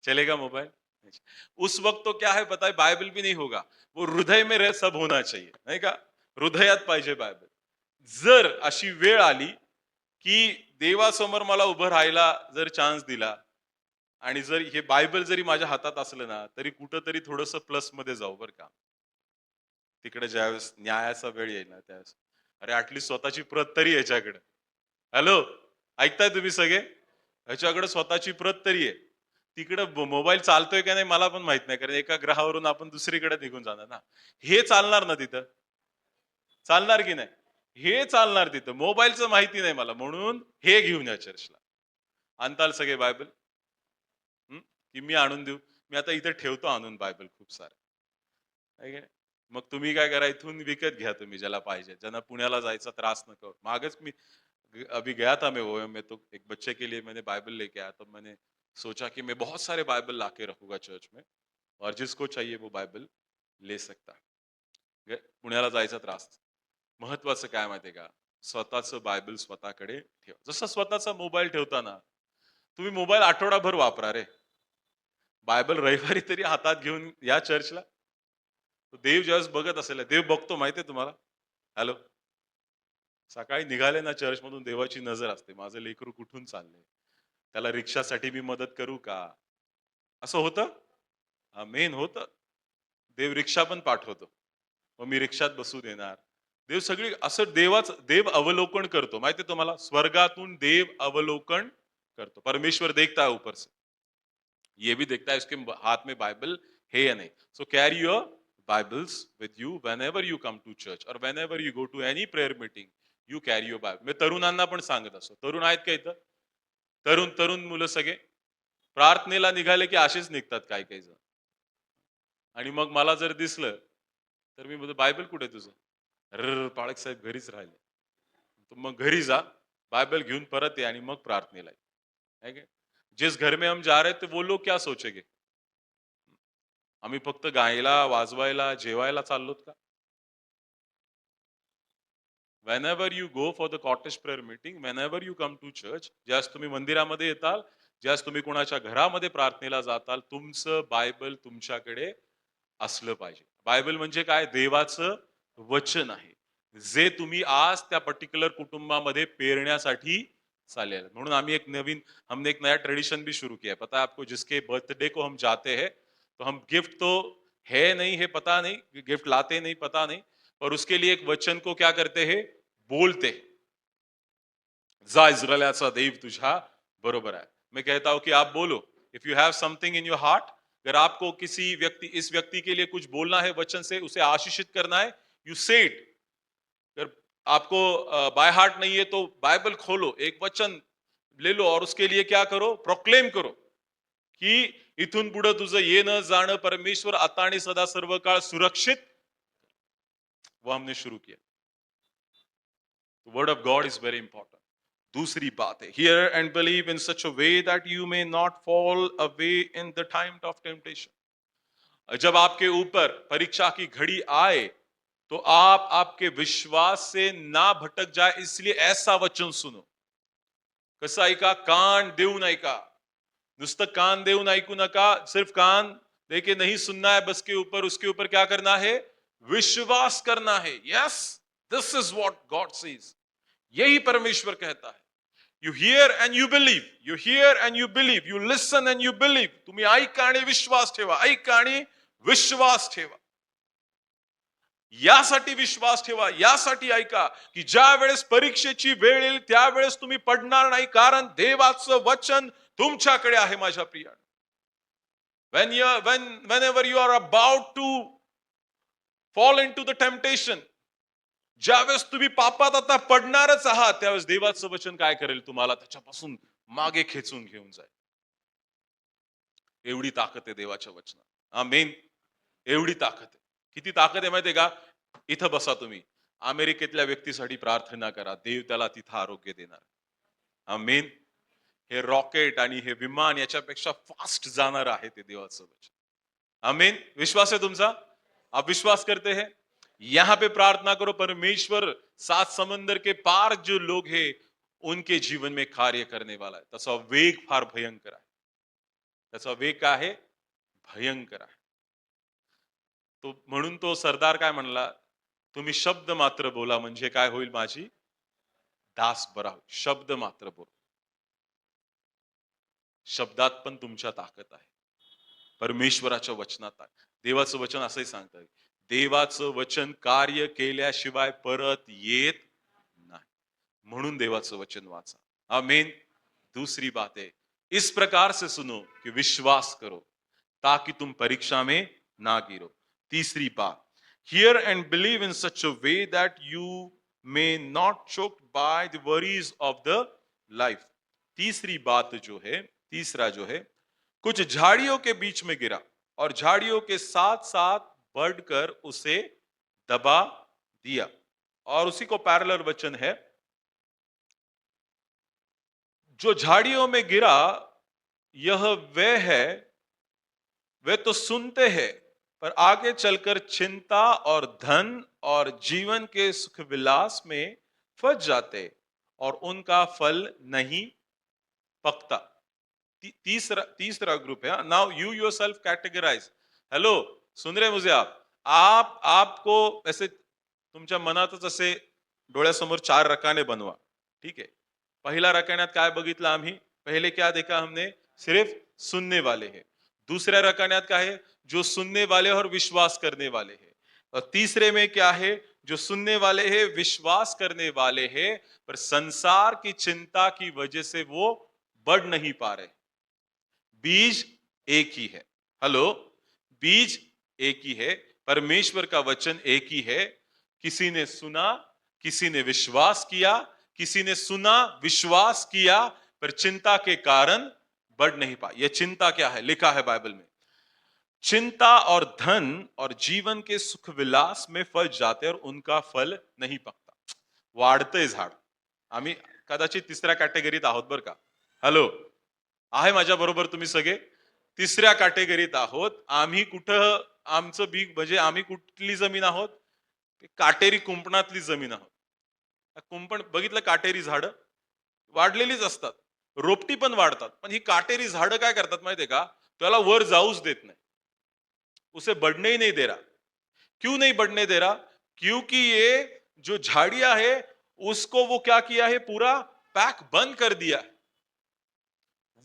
चलेगा मोबाइल? नहीं चलेगा। उस वक्त तो क्या है पता है, बाइबल भी नहीं होगा. वो हृदय में रह सब होना चाहिए, नाही का? हृदयात पाहिजे बायबल. जर अशी वेळ आली, की देवासमोर मला उभं राहायला जर चान्स दिला आणि जर हे बायबल जरी माझ्या हातात असलं ना, तरी कुठंतरी थोडंसं प्लस मध्ये जाऊ बरं का. तिकडे ज्यावेळेस न्यायाचा वेळ येईल ना त्यावेळेस, अरे ॲटलीस्ट स्वतःची प्रत तरी याच्याकडे. हॅलो, ऐकताय तुम्ही सगळे? ह्याच्याकडे स्वतःची प्रत तरी आहे. तिकडं मोबाईल चालतोय का नाही मला पण माहित नाही, कारण एका ग्रहावरून आपण दुसरीकडे निघून जाणार ना. हे चालणार ना तिथं? चालणार की नाही? हे चालणार तिथं. मोबाईलचं माहिती नाही मला, म्हणून हे घेऊन या चर्चला. आणताल सगळे बायबल? हं? की मी आणून देऊ? मी आता इथे ठेवतो आणून बायबल खूप सारे. आहे की नाही? मग तुम्ही काय करा, इथून विकत घ्या तुम्ही ज्याला पाहिजे. ज्यांना पुण्याला जायचा त्रास नको. मागच मी अभी गया था मैं ओयो में, तो एक बच्चे के लिए मैंने बाइबल लेके आया, तो मैंने सोचा कि मैं बहुत सारे बाइबल लाके रखूंगा चर्च में और जिसको चाहिए वो बाइबल ले सकता. पुण्याला जायचा त्रास. महत्वाचं काय माहितीये का, स्वतःचं बायबल स्वतःकडे ठेवा. जसं स्वतःचा मोबाईल ठेवताना तुम्ही मोबाईल आठवडाभर वापरा रे, बायबल रविवारी तरी हातात घेऊन या चर्चला. देव ज्यावेळेस बघत असेल, देव बघतो माहितीये तुम्हाला. हॅलो, सकाळी निघाले ना चर्च मधून, देवाची नजर असते, माझं लेकरू कुठून चाललंय, त्याला रिक्षासाठी मी मदत करू का, असं होतं. मेन होतं. देव रिक्षा पण पाठवतो, मग मी रिक्षात बसू देणार. देव सगळी असं देव अवलोकन करतो माहितीये तुम्हाला, स्वर्गातून देव अवलोकन करतो. परमेश्वर देखता है ऊपर से, ये भी देखता है उसके हाथ में बाइबल है या नहीं. So carry your Bibles with you whenever you come to church और whenever you go to any prayer meeting. You carry your Bible. मी तरुणांना पण सांगत असतो. तरुण आहेत का इथं? तरुण तरुण मुलं सगळे प्रार्थनेला निघाले की असेच निघतात काही काही जण. आणि मग मला जर दिसलं, तर मी म्हणतो बायबल कुठे आहे तुझं? अरे पाळक साहेब घरीच राहिले. तर मग घरी जा, बायबल घेऊन परत ये आणि मग प्रार्थनेला ये. है क्या? जिस घर में हम जा रहे थे वो लोग क्या सोचेंगे? आम्ही फक्त गायला, वाजवायला, जेवायला चाललोत का? whenever you go for the cottage prayer meeting, whenever you come to church, ज्यास तुम्ही मंदिरामध्ये येताल, ज्यास तुम्ही कोणाच्या घरामध्ये प्रार्थनेला जाताल, तुमचं बायबल तुमच्याकडे असलं पाहिजे. बायबल म्हणजे काय? देवाचं वचन आहे. जे तुम्ही आज त्या पर्टिक्युलर कुटुंबामध्ये पेरण्यासाठी चालेल. म्हणून आम्ही हमने एक नया ट्रेडिशन भी शुरू किया है. पता है आपको, जिसके बर्थडे को हम जाते हैं, तो हम गिफ्ट तो है नहीं है पता नहीं, गिफ्ट लाते नहीं पता नहीं, पर उसके लिए एक वचन को क्या करते हैं? बोलते. जा इस्रायलाचा देव तुझ्या बरोबर आहे. मैं कहता हूं कि आप बोलो. If you have something in your heart, अगर आपको इस व्यक्ति के लिए कुछ बोलना है वचन से, उसे आशीषित करना है, यू से इट. अगर आपको बाय हार्ट नहीं है तो बाइबल खोलो, एक वचन ले लो और उसके लिए क्या करो? प्रोक्लेम करो की इथून पुढे तुझं येणं जाणं परमेश्वर आता आणि सदा सर्व काळ सुरक्षित. वो हमने शुरू किया. Word of God is very important. दूसरी बात है, here and believe in such a way that you may not fall away in the time of temptation. जब आपके ऊपर परीक्षा की घड़ी आए, तो आप आपके विश्वास से ना भटक जाए, इसलिए ऐसा वचन सुनो. कसं ऐका? कान देऊन ऐका. नुसतं कान देऊन ऐकू नका. सिर्फ कान देके नहीं सुनना है, बस के ऊपर उसके ऊपर क्या करना है? विश्वास करना है. Yes, this is what God says. यही परमेश्वर कहता है. You here and you believe. You here and you believe. You listen and you believe. तुम्ही ऐका आणि विश्वास ठेवा. ऐका आणि विश्वास ठेवा. यासाठी विश्वास ठेवा, यासाठी ऐका की ज्या वेळेस परीक्षेची वेळ येईल त्यावेळेस तुम्ही पडणार नाही, कारण देवाचं वचन तुमच्याकडे आहे माझ्या प्रिया. Whenever you are about to fall into the temptation, ज्यावेळेस तुम्ही पापात आता पडणारच आहात, त्यावेळेस देवाचं वचन काय करेल, तुम्हाला त्याच्यापासून मागे खेचून घेऊन जाईल. एवढी ताकद आहे देवाच्या वचनात. आमेन. एवढी ताकद आहे. किती ताकद आहे माहितीये का? इथं बसा तुम्ही. अमेरिकेतल्या व्यक्तीसाठी प्रार्थना करा, देव त्याला तिथं आरोग्य देणार. आमेन. हे रॉकेट आणि हे विमान याच्यापेक्षा फास्ट जाणार आहे ते देवाचं वचन. आमीन. विश्वास है तुमचा? आप विश्वास करते हैं? यहां पे प्रार्थना करो, परमेश्वर सात समंदर के पार जो लोग हैं उनके जीवन में कार्य करने वाला है. त्याचा वेग फार भयंकर आहे. त्याचा वेग काय आहे? भयंकर आहे. तो म्हणून तो सरदार काय म्हणला, तुम्ही शब्द मात्र बोला म्हणजे काय होईल, माझी दास बरा होईल. शब्द मात्र बोला. शब्दात पण तुमच्या ताकद आहे. परमेश्वराच्या वचनात आहे. देवाचं वचन असंही सांगतं, देवाचं वचन कार्य केल्याशिवाय परत येत नाही. म्हणून देवाचं वचन वाचा. आमीन. दूसरी बात है, इस प्रकार से सुनो कि विश्वास करो ताकि तुम परीक्षा में ना गिरो. तीसरी बात, here and believe in such a way that you may not choked by the worries of the life. तीसरी बात जो है, तीसरा जो है, कुछ झाड़ियों के बीच में गिरा और झाड़ियों के साथ साथ बढ़कर उसे दबा दिया. और उसी को पैरेलल वचन है, जो झाड़ियों में गिरा यह वह है, वे तो सुनते हैं पर आगे चलकर चिंता और धन और जीवन के सुख विलास में फंस जाते और उनका फल नहीं पकता. तीसरा तीसरा ग्रुप है. Now you yourself categorize. Hello, सुन रहे मुझे आप आपको ऐसे तुमच्या मनातच असे डोळ्यासमोर चार रकाने बनवा. ठीक है. पहिला रकान्यात काय बघितलं आम्ही? पहले क्या देखा हमने? सिर्फ सुनने वाले हैं. दूसऱ्या रकान्यात क्या है? जो सुनने वाले और विश्वास करने वाले हैं. और तीसरे में क्या है? जो सुनने वाले हैं, विश्वास करने वाले हैं, पर संसार की चिंता की वजह से वो बढ़ नहीं पा रहे. बीज एक ही है. हेलो, बीज एक ही है. परमेश्वर का वचन एक ही है. किसी ने सुना, किसी ने विश्वास किया, किसी ने सुना, विश्वास किया, पर चिंता के कारण बढ़ नहीं पाया. यह चिंता क्या है? लिखा है बाइबल में, चिंता और धन और जीवन के सुख विलास में फंस जाते और उनका फल नहीं पकता. वाढतंय झाड. आम्ही कदाचित तिसऱ्या कॅटेगरीत आहोत बरं का. हॅलो, आहे माझ्या बरोबर तुम्ही सगळे? तिसऱ्या कॅटेगरीत आहोत आम्ही. कुठं आमचं बी म्हणजे आम्ही कुठली जमीन आहोत? काटेरी कुंपणातली जमीन आहोत. कुंपण बघितलं, काटेरी झाडं वाढलेलीच असतात, रोपटी पण वाढतात, पण ही काटेरी झाडं काय करतात माहितीये का? त्याला वर जाऊच देत नाही. उसे बढ़ने ही नहीं दे रहा. क्यों नहीं बढ़ने दे रहा? क्योंकि ये जो झाड़ियां है उसको वो क्या किया है? पूरा पैक बंद कर दिया है.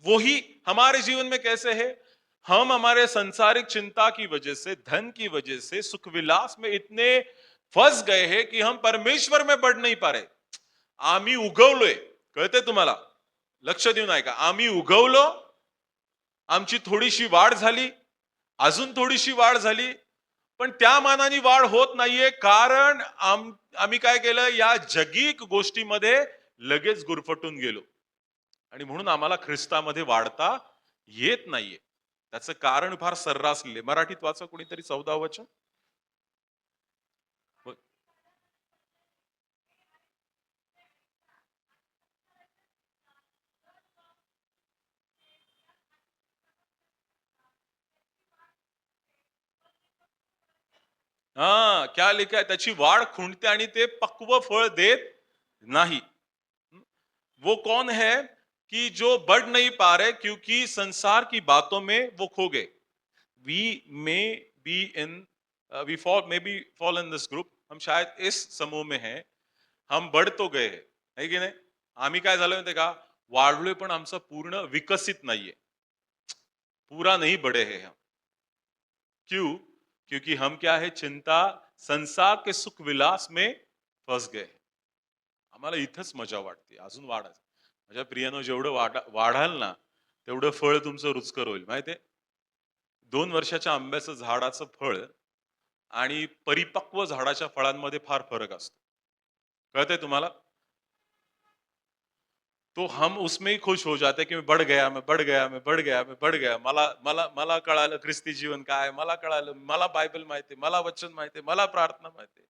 वही हमारे जीवन में कैसे है? हम हमारे सांसारिक चिंता की वजह से, धन की वजह से, सुख विलास में इतने फंस गए हैं कि हम परमेश्वर में बढ़ नहीं पा रहे. आम्ही उगवलोय, कळते तुम्हाला? लक्ष देऊन ऐका. आम्ही उगवलो, आमची थोडीशी वाढ झाली, अजून थोडीशी वाढ झाली, पण त्या मानाने वाढ होत नाहीये, कारण आम्ही काय केलं? या जगिक गोष्टीमध्ये लगेच गुरफटून गेलो आणि म्हणून आम्हाला ख्रिस्तामध्ये वाढता येत नाहीये. त्याचं कारण फार सर्रास लिहिले. मराठीत वाचा कोणीतरी 14 वचन. हा, क्या लिखा है? त्याची वाढ खुंटते आणि ते पक्व फळ देत नाही. वो कौन है कि जो बढ़ नहीं पा रहे क्योंकि संसार की बातों में वो खो गए. We may be in we fall may be fall in this group. हम शायद इस समूह में हैं. हम बढ़ तो गए हैं, है की नाही? आम्ही काय झालं माहितीये का? वाढलोय पण आमचं पूर्ण विकसित नाहीये. पूरा नहीं बढ़े हैं हम. क्यों? क्योंकि हम क्या है? चिंता संसार के सुख विलास में फस गए. आम्हाला इथंच मजा वाटते, अजून वाढायचं. माझ्या प्रियानो, जेवढं वाढाल ना तेवढं फळ तुमचं रुचकर होईल. माहितीये, 2 वर्षाच्या आंब्याचं झाडाचं फळ आणि परिपक्व झाडाच्या फळांमध्ये फार फरक असतो. कळतंय तुम्हाला? तो हम उसमें ही खुश हो जाते कि मैं बढ़ गया, मैं बढ़ गया, मैं बढ़ गया, मैं बढ़ गया. मला मला मला कळालं ख्रिस्ती जीवन काय, मला कळालं, मला बायबल माहिती, मला वचन माहिती, मला प्रार्थना माहिती.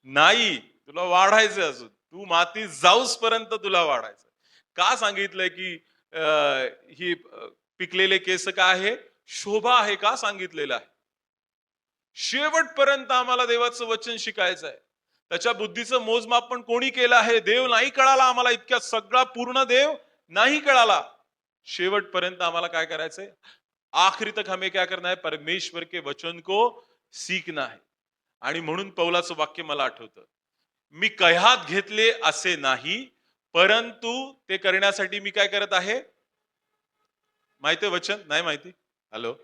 नाही, तुला वाढायचं अजून. तू माती जाऊस पर्यंत तुला वाढायचं. का सांगितलंय की ही पिकलेले केस काय आहे? शोभा आहे, का सांगितलेलं आहे? शेवटपर्यंत आम्हाला देवाचं वचन शिकायचं आहे. त्याच्या बुद्धीचं मोजमाप पण कोणी केलं आहे? देव नाही कळाला आम्हाला, इतक्या सगळा पूर्ण देव नाही कळाला. शेवटपर्यंत आम्हाला काय करायचंय? आखिरी तक हमें क्या करना है? परमेश्वर के वचन को सीखना है. आणि म्हणून पौलाचं वाक्य मला आठवतं, मी कह्यात घेतले असे नाही, परंतु ते करण्यासाठी मी काय करत आहे? माहितीये वचन? नाही माहिती? हॅलो,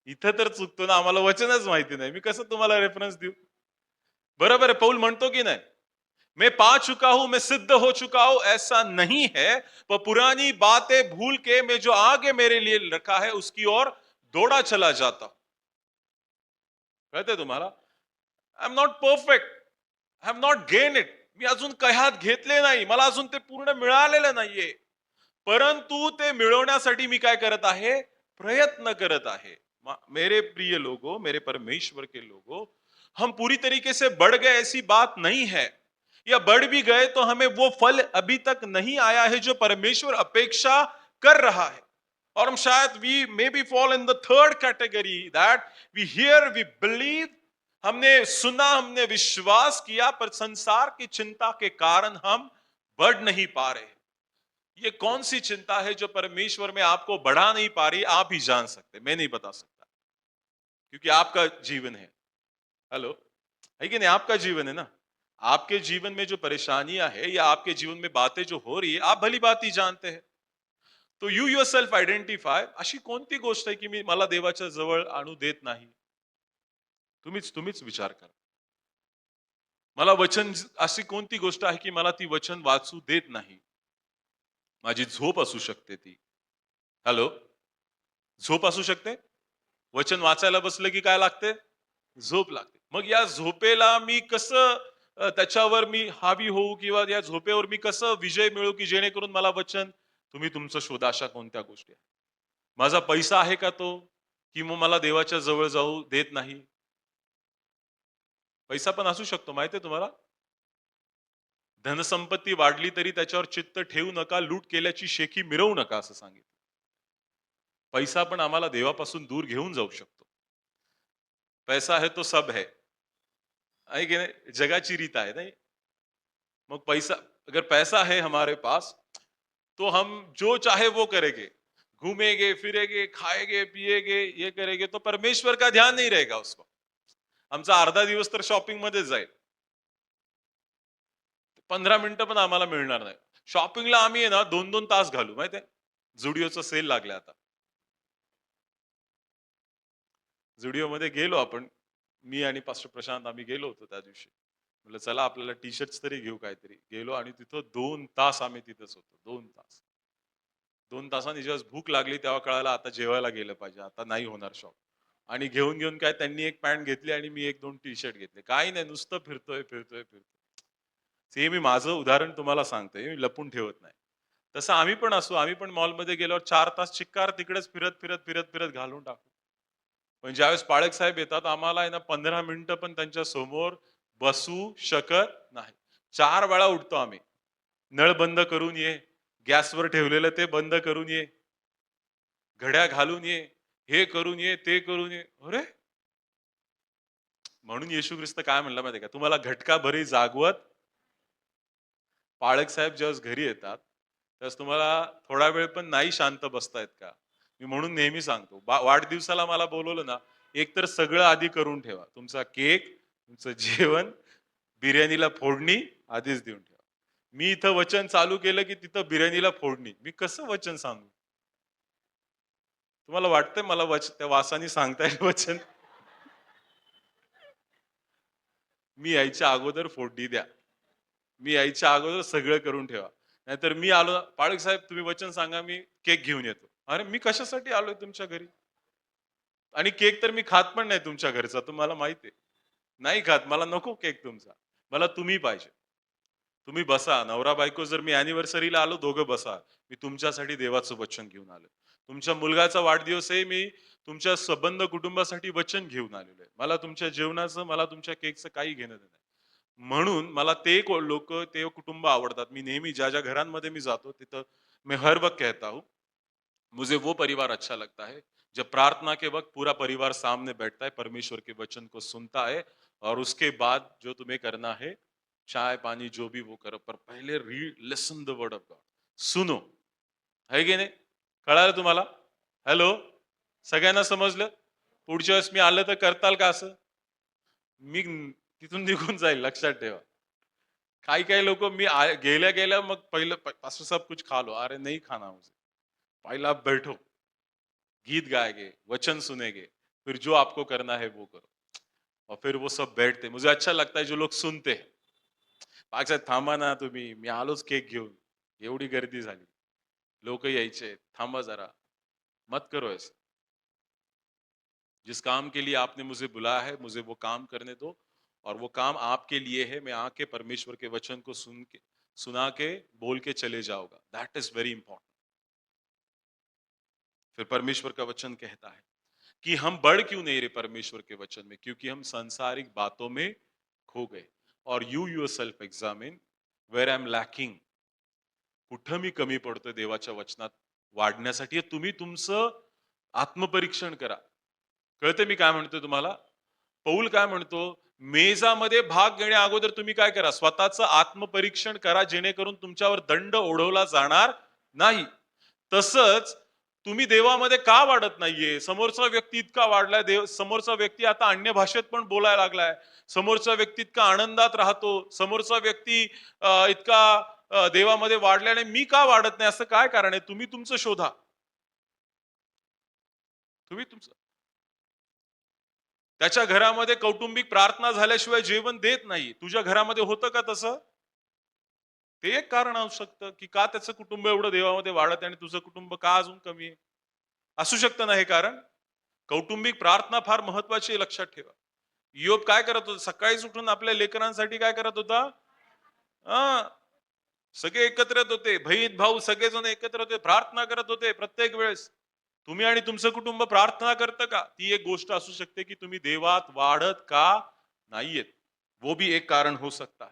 इथं तर चुकतो ना, आम्हाला वचनच माहिती नाही, मी कसं तुम्हाला रेफरन्स देऊ? बरोबर है, पौल म्हणतो की नाही, मैं पा चुका हूं, मैं सिद्ध हो चुका हूं, ऐसा नहीं है, पर पुरानी बातें भूल के मैं जो आगे मेरे लिए रखा है उसकी ओर दौड़ा चला जाता. कळतंय तुम्हाला? I am not perfect, I have not gain it. मी अजून कह्यात घेतले नाही, मला अजून ते पूर्ण मिळालेलं नाहीये, परंतु ते मिळवण्यासाठी मी काय करत आहे? प्रयत्न करत आहे. मेरे प्रिय लोगों, मेरे परमेश्वर के लोगों, हम पूरी तरीके से बढ़ गए ऐसी बात नहीं है, या बढ़ भी गए तो हमें वो फल अभी तक नहीं आया है जो परमेश्वर अपेक्षा कर रहा है. और हम शायद we may be fall in the third category, that we hear, we believe, हमने सुना, हमने विश्वास किया, पर संसार की चिंता के कारण हम बढ़ नहीं पा रहे. ये कौन सी चिंता है जो परमेश्वर में आपको बढ़ा नहीं पा रही? आप ही जान सकते, मैं नहीं बता सकता, क्योंकि आपका जीवन है. हेलो, है कि नहीं? आपका जीवन है ना. आपके जीवन में जो परेशानियां है या आपके जीवन में बातें जो हो रही है, आप भली बात ही जानते हैं. तो यू युअर सेल्फ आयडेंटिफाय, अशी कोणती गोष्ट आहे की मी मला देवाच्या जवळ आणू देत नाही? तुम्हीच तुम्हीच विचार करा. मला वचन, अशी कोणती गोष्ट आहे की मला ती वचन वाचू देत नाही? माझी झोप असू शकते ती. हॅलो, झोप असू शकते. वचन वाचायला बसलं की काय लागते? झोप लागते. मग या झोपेला मी कसं त्याच्यावर मी हावी होऊ, किंवा या झोपेवर मी कसं विजय मिळवू की जेणेकरून मला वचन, तुम्ही तुमचं शोधा अशा कोणत्या गोष्टी आहेत. माझा पैसा आहे का तो, की मग मला देवाच्या जवळ जाऊ देत नाही? पैसा पण असू शकतो, माहितीये तुम्हाला? धनसंपत्ती वाढली तरी त्याच्यावर चित्त ठेवू नका, लूट केल्याची शेखी मिरवू नका असं सांगितलं. पैसा पण आम्हाला देवापासून दूर घेऊन जाऊ शकतो. पैसा है तो सब है की नाही? जगाची रीत आहे नाही. मग पैसा, अगर पैसा है हमारे पास, तो हम जो चाहे वो करेंगे, घूमेंगे फिरेंगे, खाएंगे पिएंगे, ये करेंगे, तो परमेश्वर का ध्यान नहीं रहेगा उसको. आमचा अर्धा दिवस तर शॉपिंग मध्ये जाईल, 15 मिनिटं पण आम्हाला मिळणार नाही. शॉपिंगला आम्ही आहे ना 2-2 तास घालू, माहितीये? जुडिओचा सेल लागला आता. जुडिओ मध्ये गेलो आपण, मी आणि पास्टर प्रशांत, आम्ही गेलो होतो त्या दिवशी. म्हटलं चला आपल्याला टी शर्ट तरी घेऊ काहीतरी. गेलो आणि तिथं 2 तास आम्ही तिथंच होतो. 2 तास. 2 तासांनी जेव्हा भूक लागली तेव्हा कळालं आता जेवायला गेलं पाहिजे, आता नाही होणार शॉप. आणि घेऊन घेऊन काय, त्यांनी एक पॅन्ट घेतली आणि मी 1-2 टी शर्ट घेतले. काही नाही, नुसतं फिरतोय फिरतोय फिरतोय. हे मी माझं उदाहरण तुम्हाला सांगतोय, मी लपून ठेवत नाही. तसं आम्ही पण असू, आम्ही पण मॉलमध्ये गेल्यावर 4 तास चिक्कार तिकडेच फिरत फिरत फिरत फिरत घालून टाकू. पण ज्यावेळेस पाळक साहेब येतात, आम्हाला आहे ना 15 मिनिटं पण त्यांच्या समोर बसू शकत नाही. 4 वेळा उठतो आम्ही. नळ बंद करून ये, गॅसवर ठेवलेलं ते बंद करून ये, घड्या घालून ये, हे करून ये, ते करून ये. अरे, म्हणून येशू ख्रिस्त काय म्हणला माहितीये का? तुम्हाला घटका भरी जागवत. पाळक साहेब जेव्हा घरी येतात, त्यावेळेस तुम्हाला थोडा वेळ पण नाही शांत बसता येत का? मी म्हणून नेहमी सांगतो, वाढदिवसाला मला बोलवलं ना, एकतर सगळं आधी करून ठेवा. तुमचा केक, तुमचं जेवण, बिर्याणीला फोडणी आधीच देऊन ठेवा. मी इथं वचन चालू केलं की तिथं बिर्याणीला फोडणी. मी कसं वचन सांगू? तुम्हाला वाटतंय मला त्या वासानी सांगता येईल वचन? मी यायच्या अगोदर फोडणी द्या. मी यायच्या अगोदर सगळं करून ठेवा. नाहीतर मी आलो, "पाळक साहेब तुम्ही वचन सांगा, मी केक घेऊन येतो." अरे मी कशासाठी आलोय तुमच्या घरी? आणि केक तर मी खात पण नाही तुमच्या घरचा, तुम्हाला माहिती आहे. नाही खात, मला नको केक तुमचा. मला तुम्ही पाहिजे. तुम्ही बसा. नवरा-बायको जर मी अॅनिव्हर्सरीला आलो, दोघं बसा. मी तुमच्यासाठी देवाचं वचन घेऊन आलोय. तुमच्या मुलगाचा वाढदिवस आहे, मी तुमच्या संबंध कुटुंबासाठी वचन घेऊन आलेलो आहे. मला तुमच्या जेवणाचं, मला तुमच्या केकचं काही घेणं-देणं नाही. म्हणून मला ते लोकं, ते कुटुंब आवडतात. मी नेहमी ज्या-ज्या घरांमध्ये मी जातो, तिथं मैं हर वक्त कहता हूँ, मुझे वो परिवार अच्छा लगता है, जब प्रार्थना के वक्त पूरा परिवार सामने बैठता है, परमेश्वर के वचन को सुनता है और उसके बाद जो तुम्हें करना है, चाय पानी जो भी वो करो, पर पहले read listen the word of God. सुनो. है की नाही? कळालं तुम्हाला? हॅलो? सगळ्यांना समजलं? पुढच्या वेळेस मी आलं तर करताल का असं? मी तिथून निघून जाईल, लक्षात ठेवा. काही-काही लोकं गेल्या-गेल्या मग पहिलं पास्टर साहब कुछ खा लो. अरे नहीं खाना मुझे. पहले आप बैठो, गीत गाएंगे, वचन सुनेंगे, फिर जो आपको करना है वो करो. और फिर वो सब बैठते. मुझे अच्छा लगता है जो लोग सुनते हैं. पास्टर साहेब थांबा ना तुम्ही, मी आलोच केक घेऊन. एवढी गर्दी झाली. लोक यायचे. थांबा जरा. मत करो ऐसे. जिस काम के लिए आपने मुझे बुलाया है, मुझे वो काम करने दो और वो काम आपके लिए है. मैं आके परमेश्वर के वचन को सुना के बोल के चले जाऊंगा. That is very important. फिर परमेश्वर का वचन कहता है कि हम बढ़ क्यों नहीं रहे परमेश्वर के वचन में, क्योंकि हम सांसारिक बातों में खो गए. और you yourself examine where I am lacking. कुठं मी कमी पडतोय देवाच्या वचनात वाढण्यासाठी, हे तुम्ही तुमचं आत्मपरीक्षण करा. कळते मी काय म्हणतोय तुम्हाला? पौल काय म्हणतो, मेजामध्ये भाग घेण्या अगोदर तुम्ही काय करा, स्वतःचं आत्मपरीक्षण करा, जेणेकरून तुमच्यावर दंड ओढवला जाणार नाही. तसंच तुम्ही देवामध्ये का वाढत नाहीये? समोरचा व्यक्ती इतका वाढलाय, समोरचा व्यक्ती आता अन्य भाषेत पण बोलायला लागलाय, समोरचा व्यक्ती इतका आनंदात राहतो, समोरचा व्यक्ती इतका देवामध्ये वाढल्याने मी का वाढत नाही, असं काय कारण आहे? तुम्ही तुमचं शोधा. तुम्ही तुमचं. त्याच्या घरामध्ये कौटुंबिक प्रार्थना झाल्याशिवाय जेवण देत नाही. तुझ्या घरामध्ये होतं का तसं? ते एक कारण असू शकतं, की का त्याचं कुटुंब एवढं देवामध्ये वाढत आहे आणि तुझं कुटुंब का अजून कमी आहे? असू शकतं ना हे कारण? कौटुंबिक प्रार्थना फार महत्वाची आहे, लक्षात ठेवा. इयोब काय करत होता? सकाळीच उठून आपल्या लेकरांसाठी काय करत होता? हां, सगळे एकत्र येत होते. बहीण भाऊ सगळेजण एकत्र होते, प्रार्थना करत होते प्रत्येक वेळेस. तुम्ही आणि तुमचं कुटुंब प्रार्थना करतं का? ती एक गोष्ट असू शकते, की तुम्ही देवात वाढत का नाहीयेत. वो भी एक कारण हो सकता है.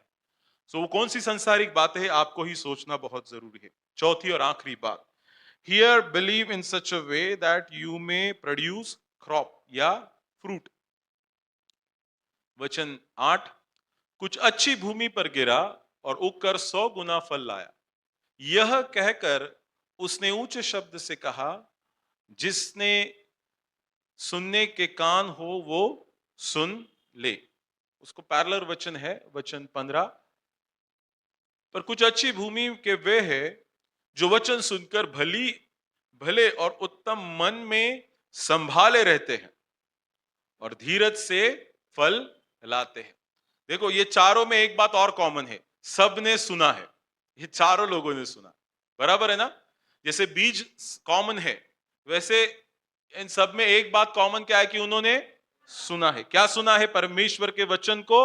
सो वो कौन सी संसारिक बात है, आपको ही सोचना बहुत जरूरी है. चौथी और आखिरी बात, here believe in such a way that you may produce crop या फ्रूट. वचन 8, कुछ अच्छी भूमि पर गिरा और उगकर 100 गुना फल लाया. यह कहकर उसने ऊंचे शब्द से कहा, जिसने सुनने के कान हो वो सुन ले. उसको पैरेलल वचन है, वचन 15, पर कुछ अच्छी भूमि के वे है जो वचन सुनकर भले और उत्तम मन में संभाले रहते हैं और धीरज से फल लाते हैं. देखो ये चारों में एक बात और कॉमन है, सबने सुना है. ये चारों लोगों ने सुना, बराबर है ना? जैसे बीज कॉमन है, वैसे इन सब में एक बात कॉमन क्या है कि उन्होंने सुना है. क्या सुना है? परमेश्वर के वचन को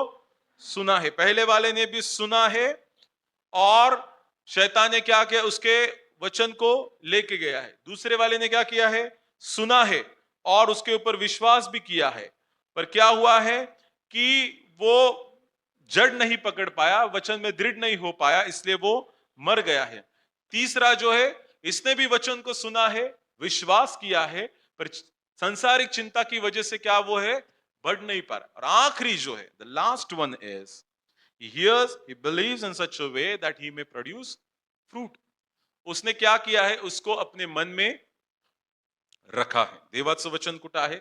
सुना है. पहले वाले ने भी सुना है और शैतान ने क्या किया? उसके वचन को लेके गया है. दूसरे वाले ने क्या किया है? सुना है और उसके ऊपर विश्वास भी किया है, पर क्या हुआ है कि वो जड़ नहीं पकड़ पाया, वचन में दृढ़ नहीं हो पाया, इसलिए वो मर गया है. तीसरा जो है, इसने भी वचन को सुना है, विश्वास किया है, पर संसारिक चिंता की वजह से क्या वो है? बढ़ नहीं पा रहा. और आखिरी जो है, the last one is, he hears, he believes in such a way that he may produce fruit. उसने क्या किया है? उसको अपने मन में रखा है. देवाचं वचन कुठं आहे?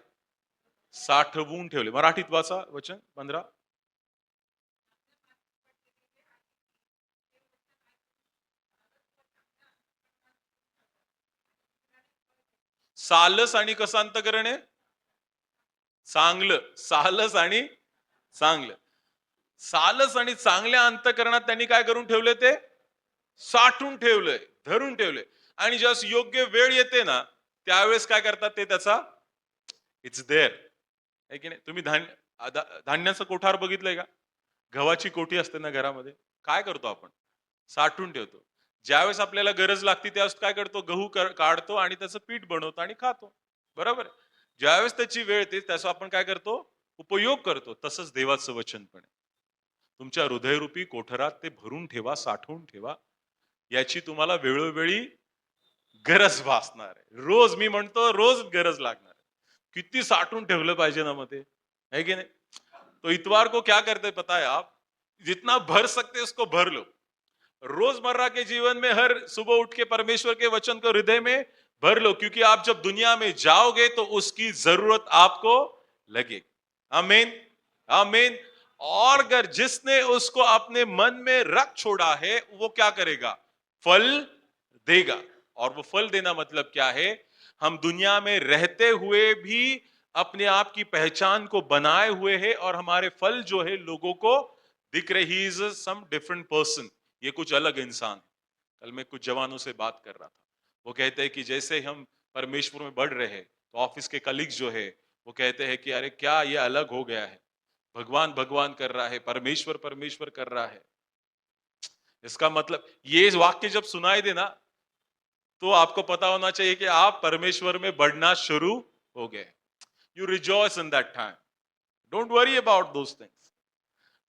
साठवून ठेवले. मराठीत वाचा वचन 15. सालस आणि कसं अंतकरण आहे? चांगलं. सालस आणि चांगलं. सालस आणि चांगल्या अंतःकरणात त्यांनी काय करून ठेवले ते साठून ठेवलंय, धरून ठेवलंय. आणि जस योग्य वेळ येते ना, त्यावेळेस काय करतात ते त्याचा इट्स देअर. आहे की नाही? तुम्ही धान्याचं कोठार बघितलंय का? गव्हाची कोठी असते ना घरामध्ये. काय करतो आपण? साठवून ठेवतो. ज्यावेळेस आपल्याला गरज लागते त्यावेळेस काय करतो? गहू काढतो आणि त्याचं पीठ बनवतो आणि खातो. बरोबर आहे? ज्यावेळेस त्याची वेळ येते त्याचा आपण काय करतो? उपयोग करतो. तसंच देवाचं वचन पण आहे. तुमच्या हृदयरूपी कोठरात ते भरून ठेवा, साठवून ठेवा. याची तुम्हाला वेळोवेळी गरज भासणार आहे. रोज मी म्हणतो रोज गरज लागणार आहे. किती साठवून ठेवलं पाहिजे ना मग ते, है की नाही? तो इतवार को क्या करते पता है आप? जितना भर सकते उसको भर लो. रोजमर्रा के जीवन में हर सुबह उठ के परमेश्वर के वचन को हृदय में भर लो, क्योंकि आप जब दुनिया में जाओगे तो उसकी जरूरत आपको लगेगी. आमीन, आमीन. और अगर जिसने उसको अपने मन में रख छोड़ा है वो क्या करेगा? फल देगा. और वो फल देना मतलब क्या है? हम दुनिया में रहते हुए भी अपने आप की पहचान को बनाए हुए हैं और हमारे फल जो है लोगों को दिख रहे. He is some different person. ये कुछ अलग इंसान है. कल मैं कुछ जवानों से बात कर रहा था. वो कहते हैं कि जैसे हम परमेश्वर में बढ़ रहे हैं तो ऑफिस के कलीग्स जो है वो कहते हैं कि अरे क्या ये अलग हो गया है, भगवान भगवान कर रहा है, परमेश्वर परमेश्वर कर रहा है. इसका मतलब ये वाक्य जब सुनाई देना तो आपको पता होना चाहिए कि आप परमेश्वर में बढ़ना शुरू हो गए. You rejoice in that time. Don't worry about those things.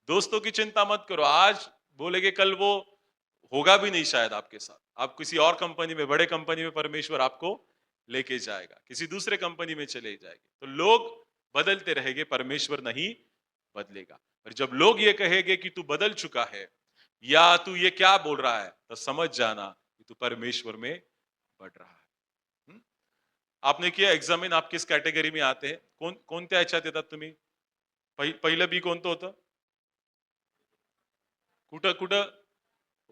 दोस्तों की चिंता मत करो. आज बोलेगे कल वो होगा भी नहीं शायद आपके साथ. आप किसी और कंपनी में, बड़े कंपनी में परमेश्वर आपको लेके जाएगा, किसी दूसरे कंपनी में चले जाएंगे. तो लोग बदलते रहेंगे, परमेश्वर नहीं बदलेगा. और जब लोग ये कहेंगे कि तू बदल चुका है या तू ये क्या बोल रहा है, तो समझ जाना कि तू परमेश्वर में बढ़ रहा है. हम्म? आपने किया एग्जामिन, आप किस कैटेगरी में आते हैं? कोणत्या ह्याच्यात येतात तुम्ही? पहिलं बी कोणतं होतं? कुठं कुठं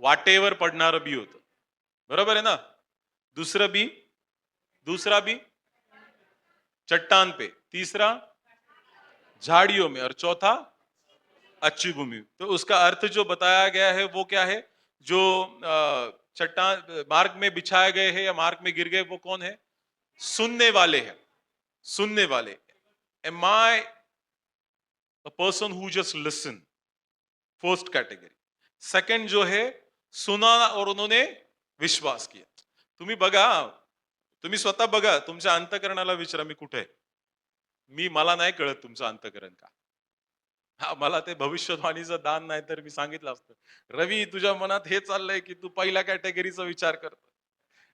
वाटेवर पडणारं बी होतं. बरोबर आहे ना? दुसरं बी, दूसरा बी चट्टान पे, तीसरा झाड़ियों में, और चौथा अच्छी भूमि. तो उसका अर्थ जो बताया गया है वो क्या है? जो चट्टान मार्ग में बिछाए गए हैं या मार्ग में गिर गए वो कौन है? सुनने वाले हैं. सुनने वाले. Am I a person who just listen? First category. Second जो है, सुना और उन्होंने विश्वास किया. तुम्ही बघा, तुम्ही स्वतः बघा, तुमच्या अंतकरणाला विचारा मी कुठे आहे. मला नाही कळत तुमचं अंतकरण का. हा, मला ते भविष्यवाणीचं दान नाही तर मी सांगितलं असतं, रवी तुझ्या मनात हे चाललंय की तू पहिल्या कॅटेगरीचा विचार करतो,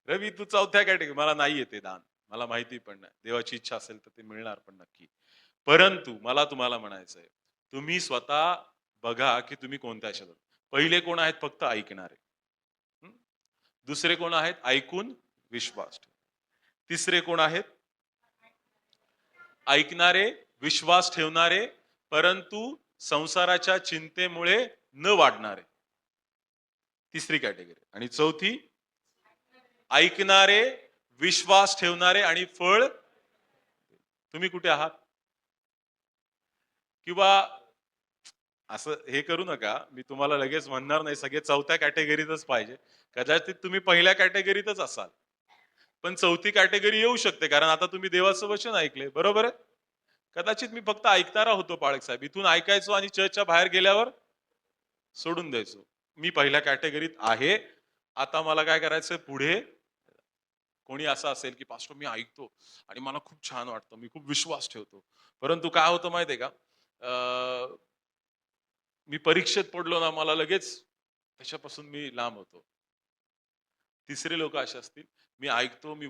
रवी तू चौथ्या कॅटेगरी. मला नाहीये ते दान, मला माहिती पण नाही. देवाची इच्छा असेल तर ते मिळणार पण नक्की. परंतु मला तुम्हाला म्हणायचंय, तुम्ही स्वतः बघा की तुम्ही कोणत्या क्षेत्रात. पहिले कोण आहेत? फक्त ऐकणारे. हं? दुसरे कोण आहेत? ऐकून विश्वास ठेव. तिसरे कोण आहेत? ऐकणारे, विश्वास ठेवणारे, परंतु संसाराच्या चिंतेमुळे न वाढणारे. तिसरी कॅटेगरी. आणि चौथी, ऐकणारे, विश्वास ठेवणारे आणि फळ. तुम्ही कुठे आहात? किंवा असं हे करू नका, मी तुम्हाला लगेच म्हणणार नाही सगळे चौथ्या कॅटेगरीतच पाहिजे. कदाचित तुम्ही पहिल्या कॅटेगरीतच असाल, पण चौथी कॅटेगरी येऊ शकते, कारण आता तुम्ही देवाचं वचन ऐकले. बरोबर आहे? कदाचित मी फक्त ऐकणारा होतो पाळक साहेब, इथून ऐकायचो आणि चर्चच्या बाहेर गेल्यावर सोडून द्यायचो. मी पहिल्या कॅटेगरीत आहे. आता मला काय करायचं पुढे. कोणी असं असेल की पास्टर मी ऐकतो आणि मला खूप छान वाटतं, मी खूप विश्वास ठेवतो, परंतु काय होतं माहितीये का, मी परीक्षेत पडलो ना, मला लगेच त्याच्यापासून मी लांब होतो. तिसरे लोक असे असतील, मी ऐकतो, मी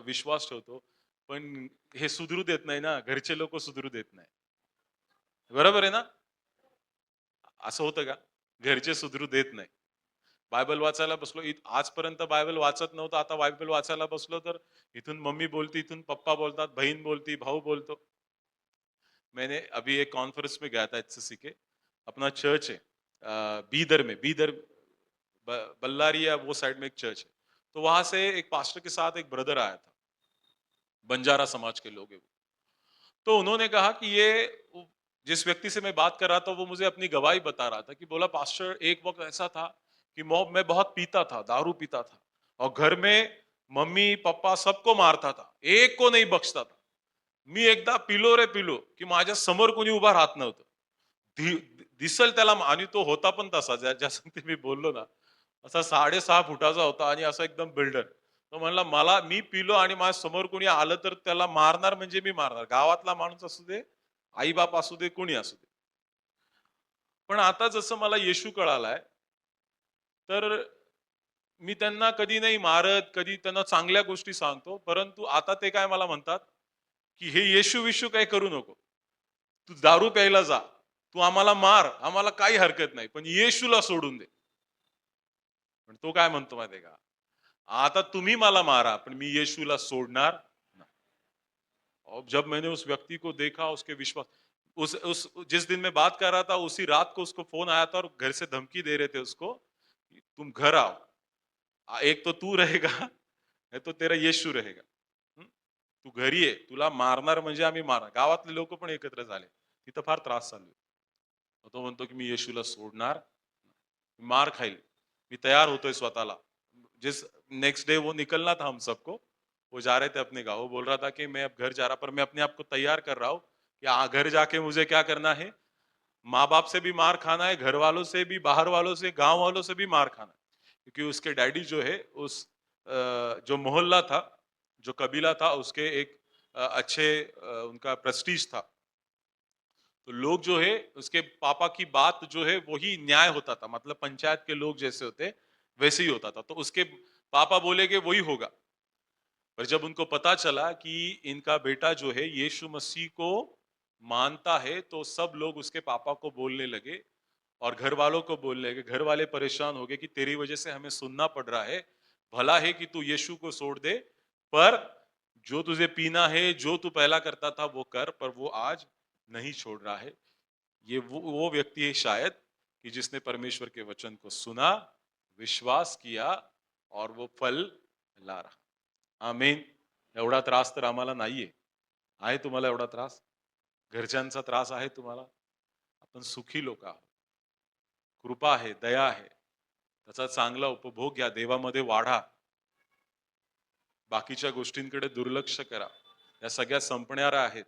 विश्वास ठेवतो, पण हे सुधरू देत नाही ना, घरचे लोक सुधरू देत नाही. बरोबर आहे ना? असं होतं का? घरचे सुधरू देत नाही. बायबल वाचायला बसलो, आजपर्यंत बायबल वाचत नव्हतं, आता बायबल वाचायला बसलो तर इथून मम्मी बोलती, इथून पप्पा बोलतात, बहीण बोलती, भाऊ बोलतो. मैंने अभी एक कॉन्फ्रेंस में गया था एचसीसी के, अपना चर्च है बीदर में, बीदर बल्लारिया वो साइड में एक चर्च है. तो वहां से एक पास्टर के साथ एक ब्रदर आया था, बंजारा समाज के लोग हैं वो. तो उन्होंने कहा कि ये जिस व्यक्ति से मैं बात कर रहा था वो मुझे अपनी गवाही बता रहा था कि बोला पास्टर एक वक्त ऐसा था कि मैं बहुत पीता था, दारू पीता था और घर में मम्मी पप्पा सबको मारता था, एक को नहीं बख्शता था. मी एकदा पिलो रे पिलो की माझ्या समोर कोणी उभा राहत नव्हतं. दिसल त्याला आणि तो होता पण तसा ज्याचं ते मी बोललो ना, असा 6.5 फुटाचा होता आणि असा एकदम बिल्डर. तो म्हणला मला मी पिलो आणि माझ्या समोर कोणी आलं तर त्याला मारणार म्हणजे मी मारणार. गावातला माणूस असू दे, आई-बाप असू दे, कोणी असू दे. पण आता जसं मला येशू कळालाय, तर मी त्यांना कधी नाही मारत, कधी त्यांना चांगल्या गोष्टी सांगतो. परंतु आता ते काय मला म्हणतात, की "हे येशू-विशू काही करू नको. तू दारू प्यायला जा. तू आम्हाला मार, आम्हाला काही हरकत नाही. पण येशूला सोडून दे." पण तो काय म्हणतो माहितीये का? "आता तुम्ही मला मारा, पण मी येशूला सोडणार नाही." और जब मैंने उस व्यक्ति को देखा, उसके विश्वास उस जिस दिन मैं बात कर रहा था, उसी रात को उसको फोन आया था और घर से धमकी दे रहे थे उसको, कि तुम घर आओ. एक तो तू रहेगा, नाही तो तेरा येशू रहेगा. हं? तू घरी ये, तुला मारणार म्हणजे आम्ही मारणार. गावातले लोक पण एकत्र झाले. तिथं फार त्रास चालू आहे. तो म्हणतो की मी येशूला सोडणार, मार खाईल. मी तैयार होतोय स्वतःला. जिस नेक्स्ट डे वो निकलना था हम सबको, वो जा रहे थे अपने गाँव. वो बोल रहा था कि मैं अब घर जा रहा, पर मैं अपने आप को तैयार कर रहा हूँ कि घर जाके मुझे क्या करना है, माँ बाप से भी मार खाना है, घर वालों से भी, बाहर वालों से, गांव वालों से भी मार खाना है. क्योंकि उसके डैडी जो है उस जो मोहल्ला था, जो कबीला था, उसके एक अच्छे उनका प्रेस्टीज था. तो लोग जो है उसके पापा की बात जो है वही न्याय होता था, मतलब पंचायत के लोग जैसे होते वैसे ही होता था. तो उसके पापा बोलेगे वही होगा. पर जब उनको पता चला कि इनका बेटा जो है यीशु मसीह को मानता है, तो सब लोग उसके पापा को बोलने लगे और घर वालों को बोलने लगे. घर वाले परेशान हो गए कि तेरी वजह से हमें सुनना पड़ रहा है. भला है कि तू यीशु को छोड़ दे, पर जो तुझे पीना है, जो तू पहला करता था वो कर, पर वो आज नहीं छोड़ रहा है. ये वो व्यक्ति है शायद कि जिसने परमेश्वर के वचन को सुना, विश्वास किया और वो फल ला रहा. आमीन. एवढा त्रास तर आम्हाला नाहीये. आहे तुम्हाला एवढा त्रास? घरच्यांचा त्रास आहे तुम्हाला? आपण सुखी लोक आहोत. कृपा आहे, दया आहे. त्याचा चांगला उपभोग घ्या. देवामध्ये वाढा. बाकीच्या गोष्टींकडे दुर्लक्ष करा. या सगळ्या संपणाऱ्या आहेत.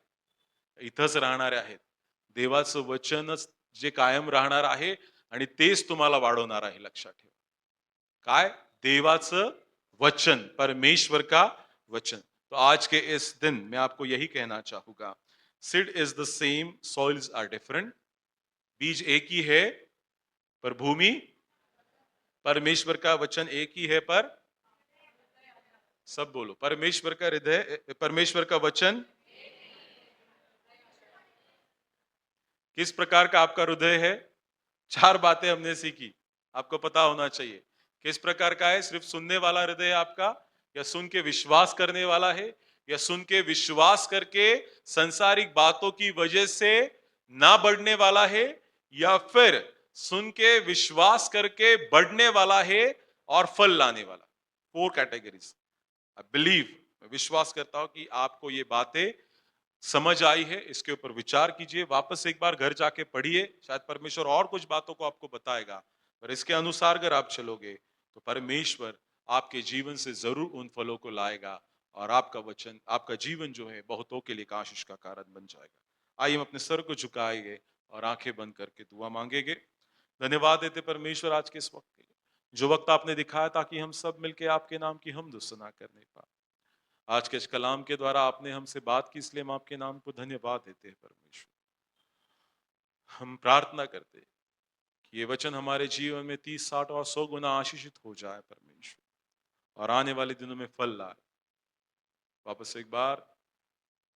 इथंच राहणाऱ्या आहेत. देवाचं वचनच जे कायम राहणार आहे आणि तेच तुम्हाला वाढवणार आहे, लक्षात ठेवा. काय? देवाचं वचन, परमेश्वर का वचन. तो आज के इस दिन मैं आपको यही कहना चाहूंगा, seed is the same, soils are different. बीज एक ही है पर भूमि, परमेश्वर का वचन एक ही है पर, सब बोलो, परमेश्वर का हृदय, परमेश्वर का वचन किस प्रकार का आपका हृदय है. 4 बातें हमने सीखी, आपको पता होना चाहिए. किस प्रकार का है? सिर्फ सुनने वाला हृदय है आपका, या सुन के विश्वास करने वाला है, या सुन के विश्वास करके संसारिक बातों की वजह से ना बढ़ने वाला है, या फिर सुन के विश्वास करके बढ़ने वाला है और फल लाने वाला. 4 कैटेगरीज. आई बिलीव, मैं विश्वास करता हूं कि आपको ये बातें समझ आई है. इसके ऊपर विचार कीजिए, वापस एक बार घर जाके पढ़िए, शायद परमेश्वर और कुछ बातों को आपको बताएगा. पर इसके अनुसार अगर आप चलोगे तो परमेश्वर आपके जीवन से जरूर उन फलों को लाएगा और आपका वचन, आपका जीवन जो है बहुतों के लिए एक आशीष का कारण बन जाएगा. आइए हम अपने सर को झुकाएंगे और आंखें बंद करके दुआ मांगेंगे. धन्यवाद देते परमेश्वर आज के इस वक्त के लिए, जो वक्त आपने दिखाया ताकि हम सब मिलकर आपके नाम की हम सुना करने पाए. आज के इस कलाम के द्वारा आपने हमसे बात की, इसलिए हम आपके नाम को धन्यवाद देते हैं परमेश्वर. हम प्रार्थना करते हैं कि ये वचन हमारे जीवन में 30, 60 और 100 गुना आशीषित हो जाए परमेश्वर, और आने वाले दिनों में फल लाए. वापस एक बार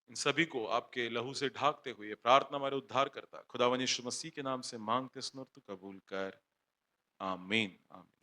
इन सभी को आपके लहू से ढाकते हुए प्रार्थना हमारे उद्धार करता खुदावन यीशु मसीह के नाम से मांगते, सुन और तू कबूल कर. आमीन. आमीन.